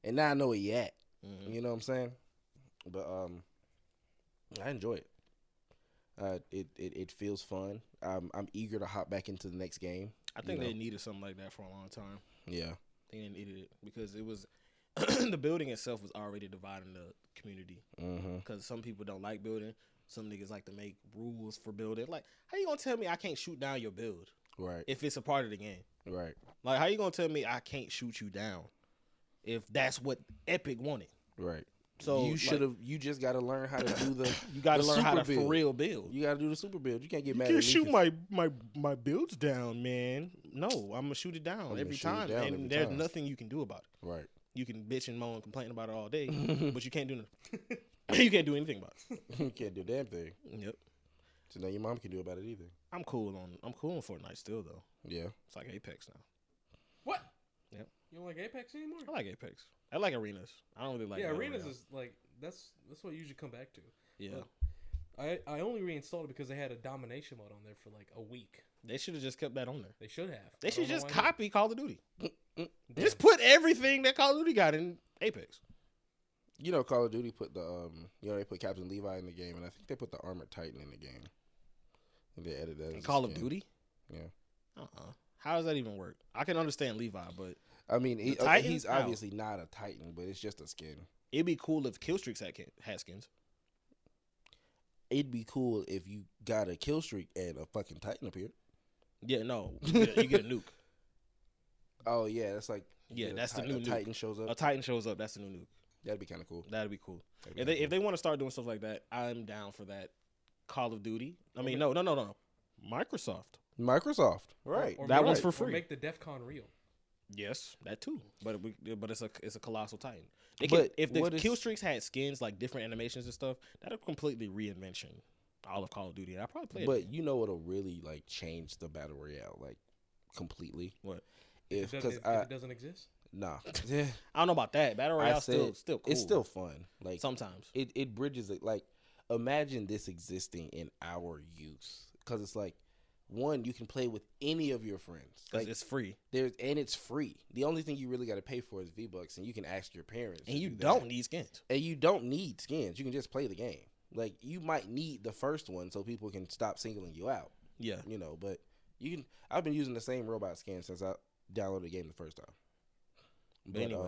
and now I know where you at.
Mm-hmm.
You know what I'm saying? But I enjoy it. It feels fun. I'm eager to hop back into the next game.
I think they needed something like that for a long time.
Yeah.
I think they needed it because it was the building itself was already dividing the community. Because some people don't like building. Some niggas like to make rules for building. Like, how you gonna tell me I can't shoot down your build?
Right.
If it's a part of the game.
Right.
Like, how you gonna tell me I can't shoot you down if that's what Epic wanted?
Right.
So
you should have. You just got to learn how to do the.
You got to learn how to
super
for real build.
You got to do the super build. You can't get
You
mad.
can't
at me
shoot
'cause-
my builds down, man. No, I'm gonna shoot it down every time, and there's nothing you can do about it.
Right.
You can bitch and moan and complain about it all day, but you can't do nothing. You can't do anything about it.
You can't do a damn thing.
Yep.
So now your mom can do about it either.
I'm cool on Fortnite still though.
Yeah.
It's like Apex now.
What?
Yep.
You don't like Apex anymore?
I like Apex. I like arenas. I don't really like.
Yeah,
Battle
arenas
Royale.
is like that's what you usually come back to.
Yeah.
But I only reinstalled it because they had a domination mode on there for like a week.
They should have just kept that on there.
They should have.
They
I
should
don't know
just
why not.
copy Call of Duty.
Damn.
Just put everything that Call of Duty got in Apex.
You know, Call of Duty put the they put Captain Levi in the game, and I think they put the Armored Titan in the game. And they added that.
In
as a
Call of
skin.
Duty?
Yeah.
How does that even work? I can understand Levi, but
I mean,
Titan?
he's
How?
obviously not a Titan, but it's just a skin.
it'd be cool if Killstreaks had skins.
It'd be cool if you got a kill streak and a fucking Titan appeared.
Yeah, no, you get a nuke.
Oh yeah, that's like
That's the new
a
nuke.
Titan shows up.
A Titan shows up. That's the new nuke.
That'd be kind of cool.
That'd be cool.
That'd be
If
kinda
they want to start doing stuff like that, I'm down for that. Call of Duty. I mean, no. Microsoft.
cool. Microsoft, right?
Or
That
make-
one's for
or
free.
make the DEF CON real.
Yes, that too. But it's a colossal Titan.
But
If the
what is-
kill streaks had skins like different animations and stuff, that'll completely reinvention all of Call of Duty. I probably play it.
But you know what'll really like change the battle royale like completely?
What?
If
Because
it doesn't exist.
nah, yeah,
I don't know about that. Battle Royale
said
still cool.
it's still fun. Like
sometimes.
it bridges it. Like imagine this existing in our youth, because it's like one, you can play with any of your friends.
Because it's free.
It's free. The only thing you really got to pay for is V-Bucks, and you can ask your parents.
And you don't need skins.
And you don't need skins. You can just play the game. Like, you might need the first one so people can stop singling you out.
Yeah.
You know, but you can. I've been using the same robot skin since I downloaded the game the first time. But
anyway.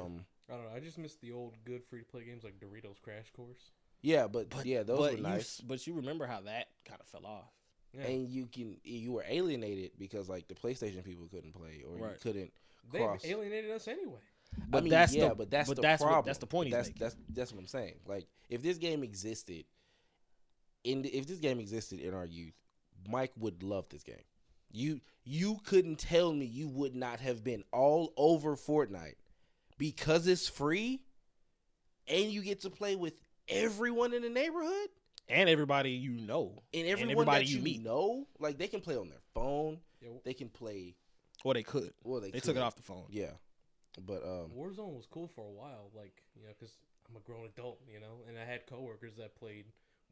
I don't know. I just miss the old good free-to-play games like Doritos Crash Course.
Yeah, but those were nice.
But you remember how that kind of fell off.
Yeah.
And you were alienated because like the PlayStation people couldn't play or you couldn't cross.
They alienated us anyway.
But
I mean,
that's
yeah,
the,
but that's
but
the
that's
problem.
What, that's the point he's making.
That's what I'm saying. Like if this game existed in our youth, Mike would love this game. You couldn't tell me you would not have been all over Fortnite because it's free and you get to play with everyone in the neighborhood.
And everybody you know.
And everybody that you meet. Like, they can play on their phone. Yeah. They can play.
Or they could. They took it off the phone.
Yeah. But
Warzone was cool for a while. Like, you know, because I'm a grown adult, you know. And I had coworkers that played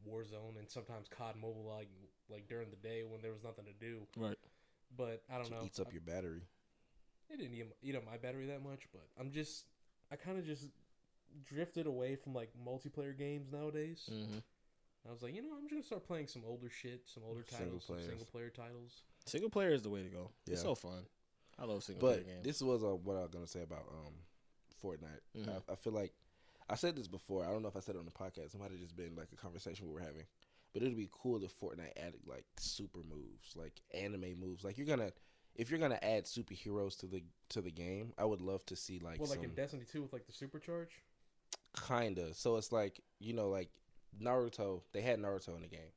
Warzone and sometimes COD Mobile, like during the day when there was nothing to do.
Right.
But I don't know.
It eats up your battery.
It didn't eat up my battery that much, but I kind of just drifted away from, like, multiplayer games nowadays.
Mm-hmm.
I was like, you know, I'm just going to start playing some older shit, some older titles, some single-player titles.
Single player is the way to go. Yeah. It's so fun. I love single-player games.
But this was what I was going to say about Fortnite. Mm-hmm. I feel like, I said this before. I don't know if I said it on the podcast. It might have just been, like, a conversation we were having. But it would be cool if Fortnite added, like, super moves, like, anime moves. Like, if you're going to add superheroes to the game, I would love to see, like,
like in Destiny 2 with, like, the supercharge?
Kinda. So it's like, you know, like, Naruto, they had Naruto in the game,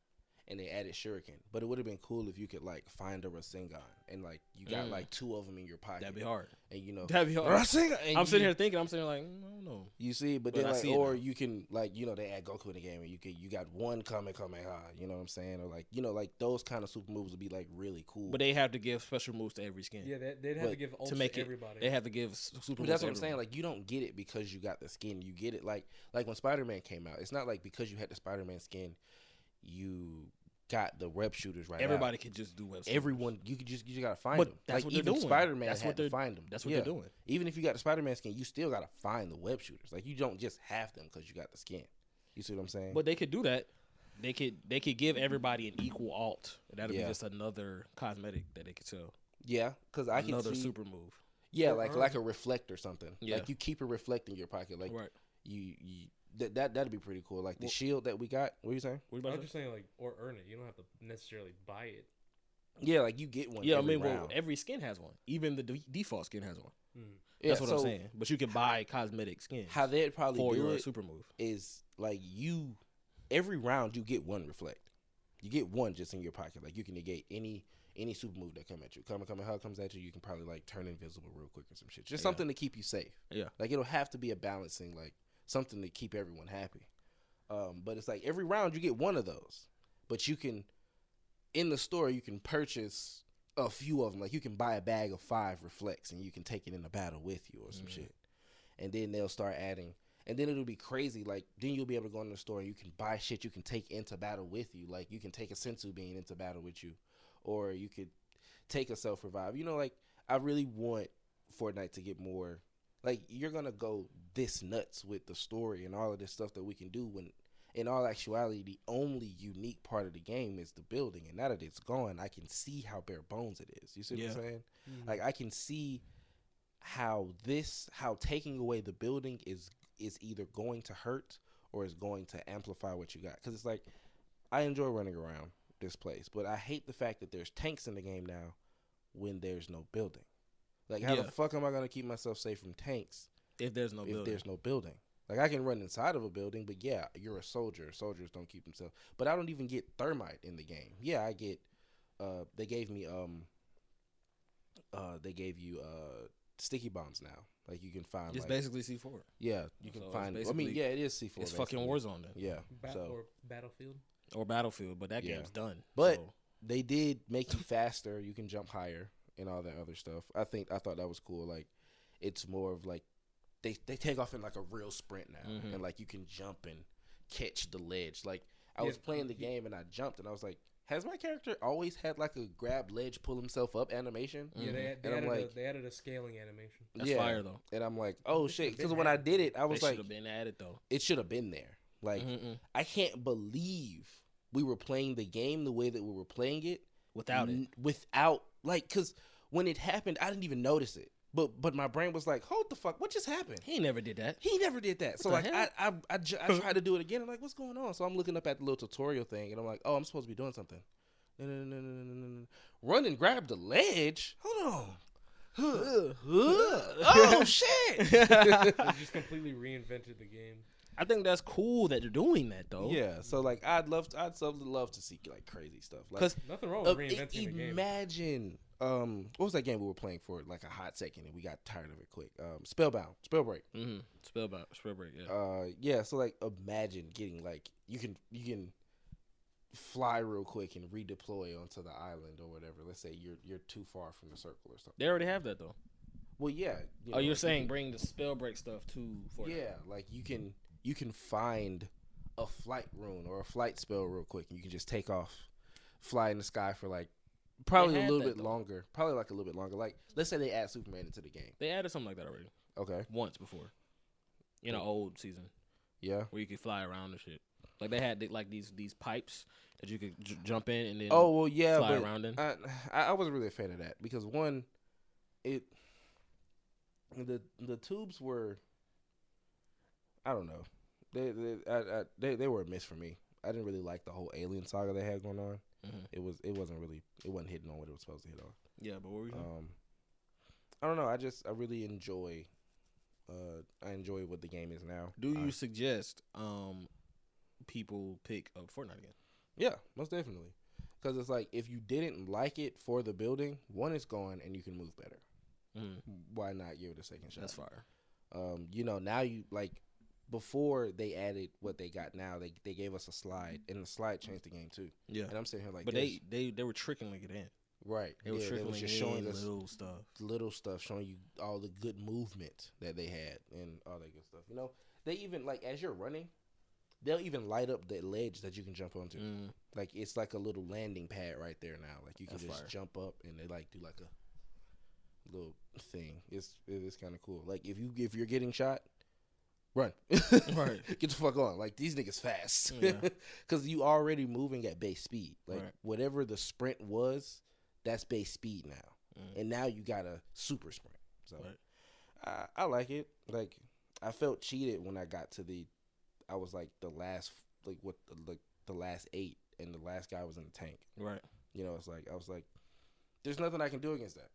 and they added Shuriken. But it would have been cool if you could, like, find a Rasengan, and, like, you got, like, 2 of them in your pocket.
That'd be hard.
And, you know.
That'd be hard.
Rasengan!
I'm sitting here thinking, like, I don't know.
You see, but then, like, or you can, like, you know, they add Goku in the game, and you got one Kamehameha, you know what I'm saying? Or, like, you know, like, those kind of super moves would be, like, really cool.
But they have to give special moves to every skin.
Yeah, they'd have to give ults to everybody.
They have to give super moves
that's what I'm saying. Like, you don't get it because you got the skin. You get it, like when Spider-Man came out. It's not like because you had the Spider-Man skin, you got the web shooters right.
Everybody could just do web shooters.
Everyone, you just gotta find them.
That's
like
what
even
they're doing.
Spider-Man had to find them.
That's what they're doing.
Even if you got the Spider-Man skin, you still gotta find the web shooters. Like, you don't just have them because you got the skin. You see what I'm saying?
But they could do that. They could give everybody an equal alt. That'll be just another cosmetic that they could sell.
Yeah, because I can see
another super move.
Yeah, like a reflect or something. Yeah. Like, you keep a reflect in your pocket. Like,
right.
That'd be pretty cool. Like the shield that we got. What are you saying?
I was just saying, like, or earn it. You don't have to necessarily buy it.
Yeah, like, you get one.
Yeah,
every round.
every skin has one. Even the default skin has one.
Yeah,
that's what I'm saying. But you can buy cosmetic skins.
How they'd probably
for
do
your
it
super move
is like every round you get one reflect. You get one just in your pocket. Like, you can negate any super move that come at you. How it comes at you, you can probably, like, turn invisible real quick or some shit. Just something to keep you safe.
Yeah.
Like, it'll have to be a balancing, like, something to keep everyone happy. But it's like every round you get one of those. But you can, in the store, you can purchase a few of them. Like, you can buy a bag of 5 reflects and you can take it in a battle with you or some shit. And then they'll start adding. And then it'll be crazy. Like, then you'll be able to go in the store and you can buy shit you can take into battle with you. Like, you can take a sensu bean into battle with you. Or you could take a self-revive. You know, like, I really want Fortnite to get more. Like, you're going to go this nuts with the story and all of this stuff that we can do when, in all actuality, the only unique part of the game is the building. And now that it's gone, I can see how bare bones it is. You see what I'm saying? Mm-hmm. Like, I can see how taking away the building is either going to hurt or is going to amplify what you got. Because it's like, I enjoy running around this place, but I hate the fact that there's tanks in the game now when there's no building. Like, how the fuck am I going to keep myself safe from tanks
if there's no
building? Like, I can run inside of a building, but yeah, you're a soldier. Soldiers don't keep themselves. But I don't even get thermite in the game. Yeah, I get they gave you sticky bombs now. Like, you can find,
it's basically C4.
Yeah, you can find. I mean, yeah, it is C4.
It's fucking Warzone then.
Yeah.
Or Battlefield.
Or Battlefield, but that game's done.
But they did make you faster. You can jump higher and all that other stuff. I thought that was cool. Like, it's more of like they take off in like a real sprint now, and like you can jump and catch the ledge. Like, I was playing the game and I jumped and I was like, has my character always had like a grab ledge, pull himself up animation?
Yeah, they added a scaling animation.
That's fire though.
And I'm like, oh shit, because when I did it, I was like,
should have been added though.
It should have been there. Like, I can't believe we were playing the game the way that we were playing it
without it.
Without, like, because when it happened, I didn't even notice it. But my brain was like, hold the fuck, what just happened?
He never did that.
So like, I tried to do it again. I'm like, what's going on? So I'm looking up at the little tutorial thing, and I'm like, oh, I'm supposed to be doing something. No. Run and grab the ledge. Hold on. Oh shit!
They just completely reinvented the game.
I think that's cool that they're doing that though.
Yeah, so like I'd so love to see like crazy stuff.
Because
nothing wrong with reinventing the game.
Imagine what was that game we were playing for like a hot second and we got tired of it quick? Spellbreak.
Spellbreak. Yeah.
Yeah. So like imagine getting like you can fly real quick and redeploy onto the island or whatever. Let's say you're too far from the circle or something.
They already have that though.
Well, yeah.
You're like saying bring the Spellbreak stuff to Fortnite.
Yeah, like you can find a flight rune or a flight spell real quick and you can just take off, fly in the sky for like probably a little bit longer. Probably like a little bit longer. Like let's say they add Superman into the game.
They added something like that already.
Okay.
Once before. In an old season.
Yeah.
Where you could fly around and shit. Like they had like these pipes that you could jump in and then fly around in.
I wasn't really a fan of that because one, the tubes were, I don't know, they were a miss for me. I didn't really like the whole alien saga they had going on. It wasn't hitting on what it was supposed to hit on.
Yeah, but what were you saying?
I don't know. I really enjoy. I enjoy what the game is now.
Do you suggest people pick up Fortnite again?
Yeah, most definitely. Because it's like if you didn't like it for the building, one is gone and you can move better. Why not give it a second shot?
That's fire.
Now you like before they added what they got now, they gave us a slide and the slide changed the game too. Yeah, and I'm sitting here like,
but they were trickling it in.
Right.
They were trickling
just
in
showing us
little stuff,
showing you all the good movement that they had and all that good stuff. They even like as you're running, they'll even light up the ledge that you can jump onto. Like it's like a little landing pad right there now. Like you can jump up and they like do like a little thing. It's kind of cool. Like if you're getting shot, run. Right. Get the fuck on. Like these niggas fast. Cuz you already moving at base speed. Like whatever the sprint was, that's base speed now. And now you got a super sprint. So I like it. Like I felt cheated when I got to I was like the last the last 8 and the last guy was in the tank. Right. It's like I was like there's nothing I can do against that.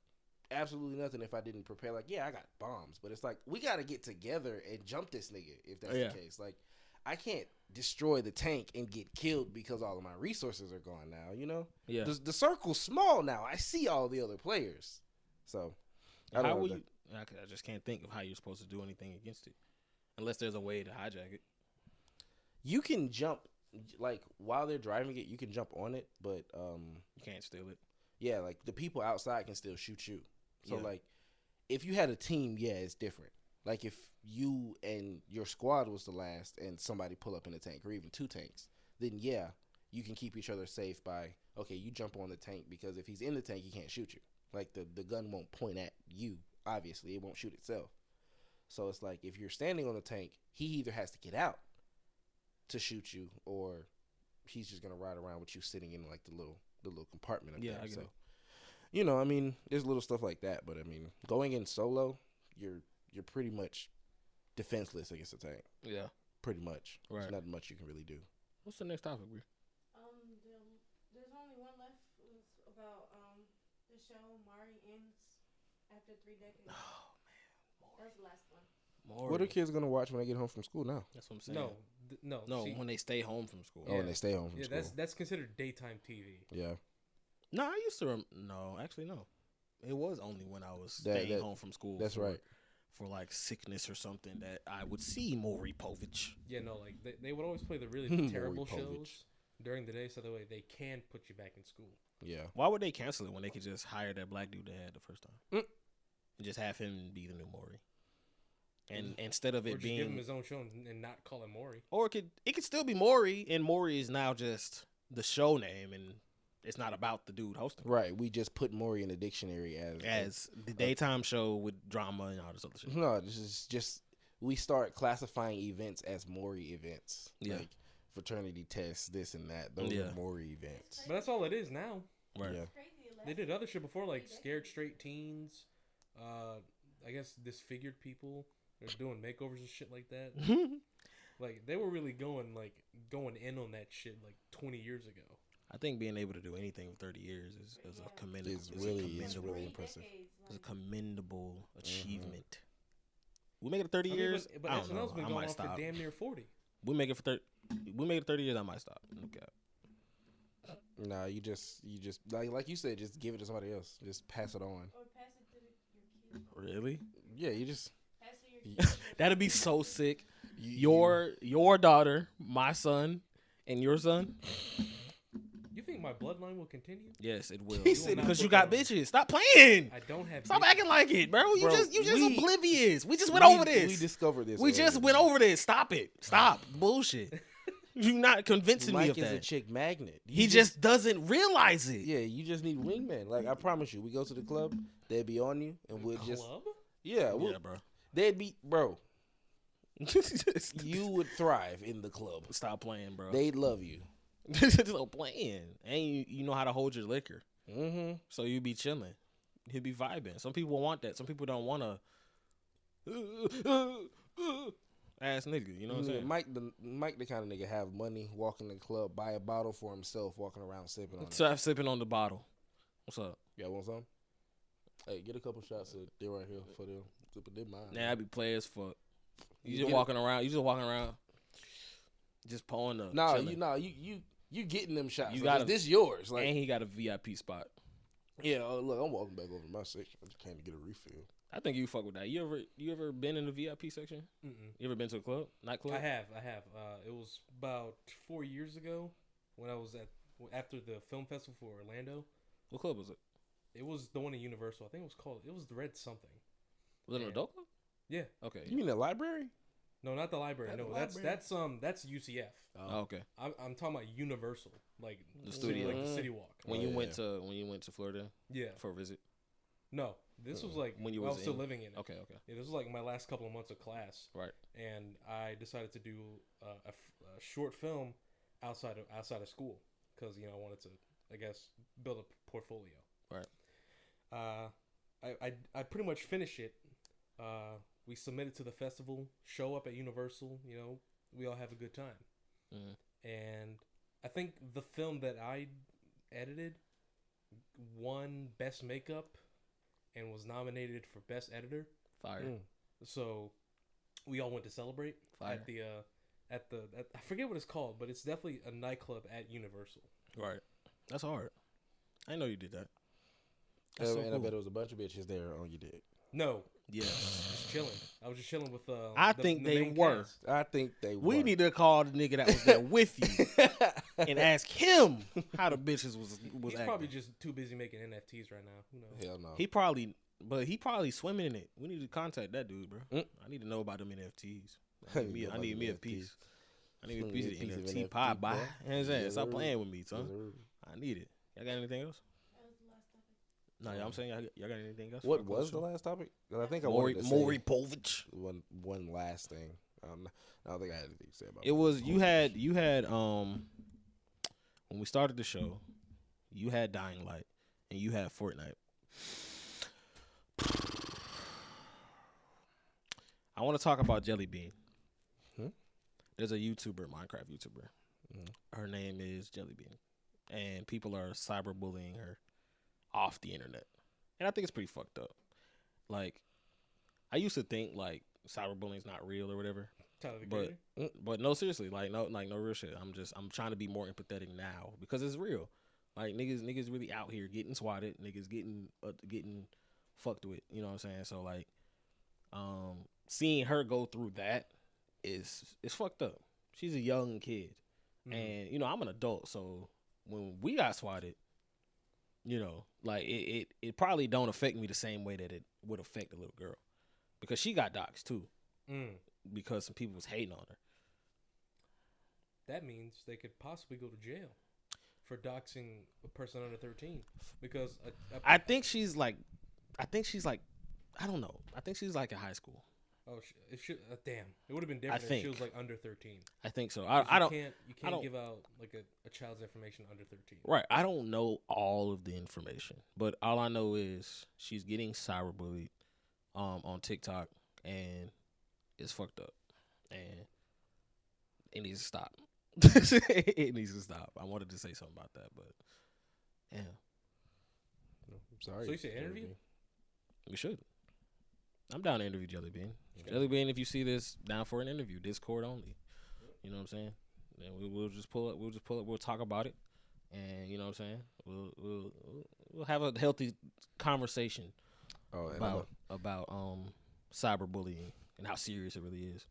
Absolutely nothing if I didn't prepare. Like, yeah, I got bombs, but it's like we got to get together and jump this nigga if that's the case. Like, I can't destroy the tank and get killed because all of my resources are gone now, Yeah. The circle's small now. I see all the other players. So,
I just can't think of how you're supposed to do anything against it. Unless there's a way to hijack it.
You can jump, like, while they're driving it, you can jump on it, but
you can't steal it.
Yeah, like, the people outside can still shoot you. So, like, if you had a team, it's different. Like, if you and your squad was the last and somebody pull up in a tank or even 2 tanks, then, you can keep each other safe by, okay, you jump on the tank because if he's in the tank, he can't shoot you. Like, the gun won't point at you, obviously. It won't shoot itself. So, it's like, if you're standing on the tank, he either has to get out to shoot you or he's just going to ride around with you sitting in, like, the little compartment up there. I get it. I mean, there's little stuff like that, but I mean, going in solo, you're pretty much defenseless against a tank. Yeah, pretty much. Right. There's not much you can really do.
What's the next topic, Bree?
There's only one left. It was about the show Mari ends after 3 decades. Oh man, Maury. That's the last one.
Maury. What are kids gonna watch when they get home from school now?
That's what I'm saying. No. See, when they stay home from school.
Oh, when they stay home from school.
That's considered daytime TV.
Yeah.
No, I used to. No, actually, no. It was only when I was staying home from school.
That's right.
For like sickness or something that I would see Maury Povich.
Yeah, no, like they would always play the really terrible shows during the day, so that way they can put you back in school.
Yeah.
Why would they cancel it when they could just hire that black dude they had the first time and just have him be the new Maury? And instead of it being
give him his own show and not call him Maury,
or it could still be Maury, and Maury is now just the show name and. It's not about the dude hosting.
Right. We just put Maury in the dictionary
As the daytime show with drama and all this other shit.
No, this is just we start classifying events as Maury events.
Yeah.
Like fraternity tests, this and that. Those are Maury events.
But that's all it is now.
Right.
Yeah.
They did other shit before, like Scared Straight Teens. I guess Disfigured People. They're doing makeovers and shit like that. Like they were really going in on that shit like 20 years ago.
I think being able to do anything for 30 years is a commendable.
It's really impressive.
It's a commendable achievement. We make it 30 years.
But
I don't know.
SNL's been
I
going
might
on
stop.
for damn near 40.
We make it for 30. We make it 30 years. I might stop. Okay.
Nah, you just like you said, just give it to somebody else. Just pass it on.
Or pass it to your kids.
Really?
Yeah, you just.
Pass it to your kids.
That'd be so sick. Your daughter, my son, and your son.
You think my bloodline will continue?
Yes, it will.
He said
Because you got bitches. Stop playing.
I don't have.
Stop acting like it, bro. You just
we-
oblivious. We just went over this.
We discovered this.
We just
earlier.
went over this. Stop it. Stop. Bullshit. You're not convincing me
Mike
of
is a
that.
chick magnet.
He just doesn't realize it.
Yeah, you just need wingman. Like I promise you, we go to the club, they'd be on you, and we'll just
Club?
yeah,
Bro.
they'd be bro. You would thrive in the club.
Stop playing, bro.
They'd love you.
Stop playing. And you know how to hold your liquor.
Mm-hmm.
So you be chilling. He'd be vibing. Some people want that. Some people don't want to ass nigga. You know what I'm saying?
Mike the kind of nigga have money, walk in the club, buy a bottle for himself, walking around sipping on it.
Stop sipping on the bottle. What's up?
Y'all want some? Hey, get a couple shots of they right here for them. They mine.
Nah, I be play as fuck. You
You
just
get
walking around. You just walking around. Just pulling up.
No,
chilling.
you getting them shots.
You
Like,
gotta-
is this yours? Like,
And he got a VIP spot.
yeah. Look, I'm walking back over to my section. I just came to get a refill.
I think you fuck with that. You ever been in the VIP section?
Mm-mm.
You ever been to a club, nightclub?
I have. It was about 4 years ago when I was after the film festival for Orlando.
What club was it?
It was the one in Universal. I think it was the Red something.
Was it an adult club?
Yeah.
Okay.
You mean the library?
No, not the library.
Not
No,
the
that's UCF.
Oh, okay.
I'm talking about Universal, like
The studio.
like the City Walk.
When
Oh,
you
yeah.
went to Florida
Yeah.
for a visit.
No, this was like
When you
I
was
was still
in-
living in it.
Okay.
Yeah, this was like my last couple of months of class,
Right.
and I decided to do a short film outside of school because I wanted to, I guess, build a portfolio.
Right.
I pretty much finished it. We submitted to the festival, show up at Universal. We all have a good time.
Mhm.
And I think the film that I edited won Best Makeup and was nominated for Best Editor.
Fire.
Mm.
So we all went to celebrate
Fire.
at the I forget what it's called, but it's definitely a nightclub at Universal.
Right. That's hard. I didn't know you did that.
And
That's so
I
cool.
bet it was a bunch of bitches there on your dick.
No,
Yeah.
just chilling. I was just chilling with.
I think they
main
were.
cast.
I think they
We
were.
need to call the nigga that was there with you and ask him how the bitches was
He's
acting.
probably just too busy making NFTs right now. Who knows?
Hell no.
He probably swimming in it. We need to contact that dude, bro.
Mm.
I need to know about them NFTs. I need me a piece. I need a piece of the
Piece of
NFT
NFT,
pie, boy.
boy.
You know what I'm saying?
Yes,
Stop
sir.
playing with me, son.
Yes, sir.
I need it. Y'all got anything else? No, I'm saying y'all got anything else?
What was the last topic? 'Cause I think I
Maury
wanted to say
Povich.
one last thing. I don't think I had anything to say about
It was you had when we started the show, you had Dying Light and you had Fortnite. I want to talk about Jelly Bean.
Hmm?
There's a YouTuber, Minecraft YouTuber.
Mhm.
Her name is Jelly Bean, and people are cyberbullying her off the internet, and I think it's pretty fucked up. Like, I used to think like cyberbullying's not real or whatever.
Tyler the
But
Creator?
but no, seriously, no real shit. I'm trying to be more empathetic now because it's real. Like niggas really out here getting swatted, niggas getting fucked with. You know what I'm saying? So like, seeing her go through that is fucked up. She's a young kid,
Mhm.
and I'm an adult. So when we got swatted, like it probably don't affect me the same way that it would affect a little girl, because she got doxxed too. Because some people was hating on her.
That means they could possibly go to jail for doxing a person under 13 because
I think she's like, I don't know. I think she's like in high school.
Oh, it should. Damn, it would have been different if she was like under 13.
I think so.
You can't give out like a child's information under 13.
Right. I don't know all of the information, but all I know is she's getting cyberbullied on TikTok, and it's fucked up, and it needs to stop. It needs to stop. I wanted to say something about that, but yeah.
I'm sorry.
So you say interview?
We should. I'm down to interview Jelly Bean. Jelly Bean, if you see this, down for an interview. Discord only. You know what I'm saying? And we'll just pull up. We'll talk about it, and you know what I'm saying. We'll have a healthy conversation about cyberbullying and how serious it really is.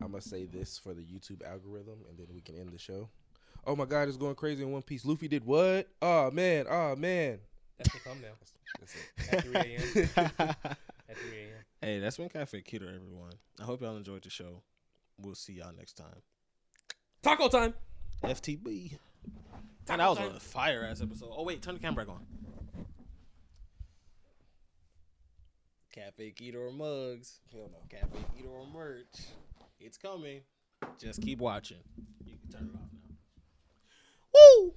I'm gonna say this for the YouTube algorithm, and then we can end the show. Oh my God, it's going crazy in One Piece. Luffy did what? Oh man.
That's the thumbnail.
That's it.
At 3 a.m. At 3 a.m.
Hey, that's been KAFÉ KEYDOOR, everyone. I hope y'all enjoyed the show. We'll see y'all next time.
Taco time.
FTB. Man, that was a fire ass episode. Oh wait, turn the camera back on. KAFÉ KEYDOOR mugs.
Hell no.
KAFÉ KEYDOOR merch. It's coming. Just keep watching. You can turn it off now. Woo!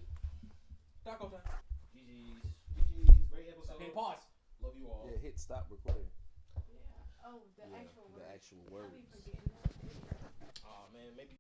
Taco time.
GG's. Great episode.
Hey, pause.
Love you all.
Yeah, hit stop recording.
Oh, the actual
The
word.
actual words.
I be forgetting that.
Oh man, maybe.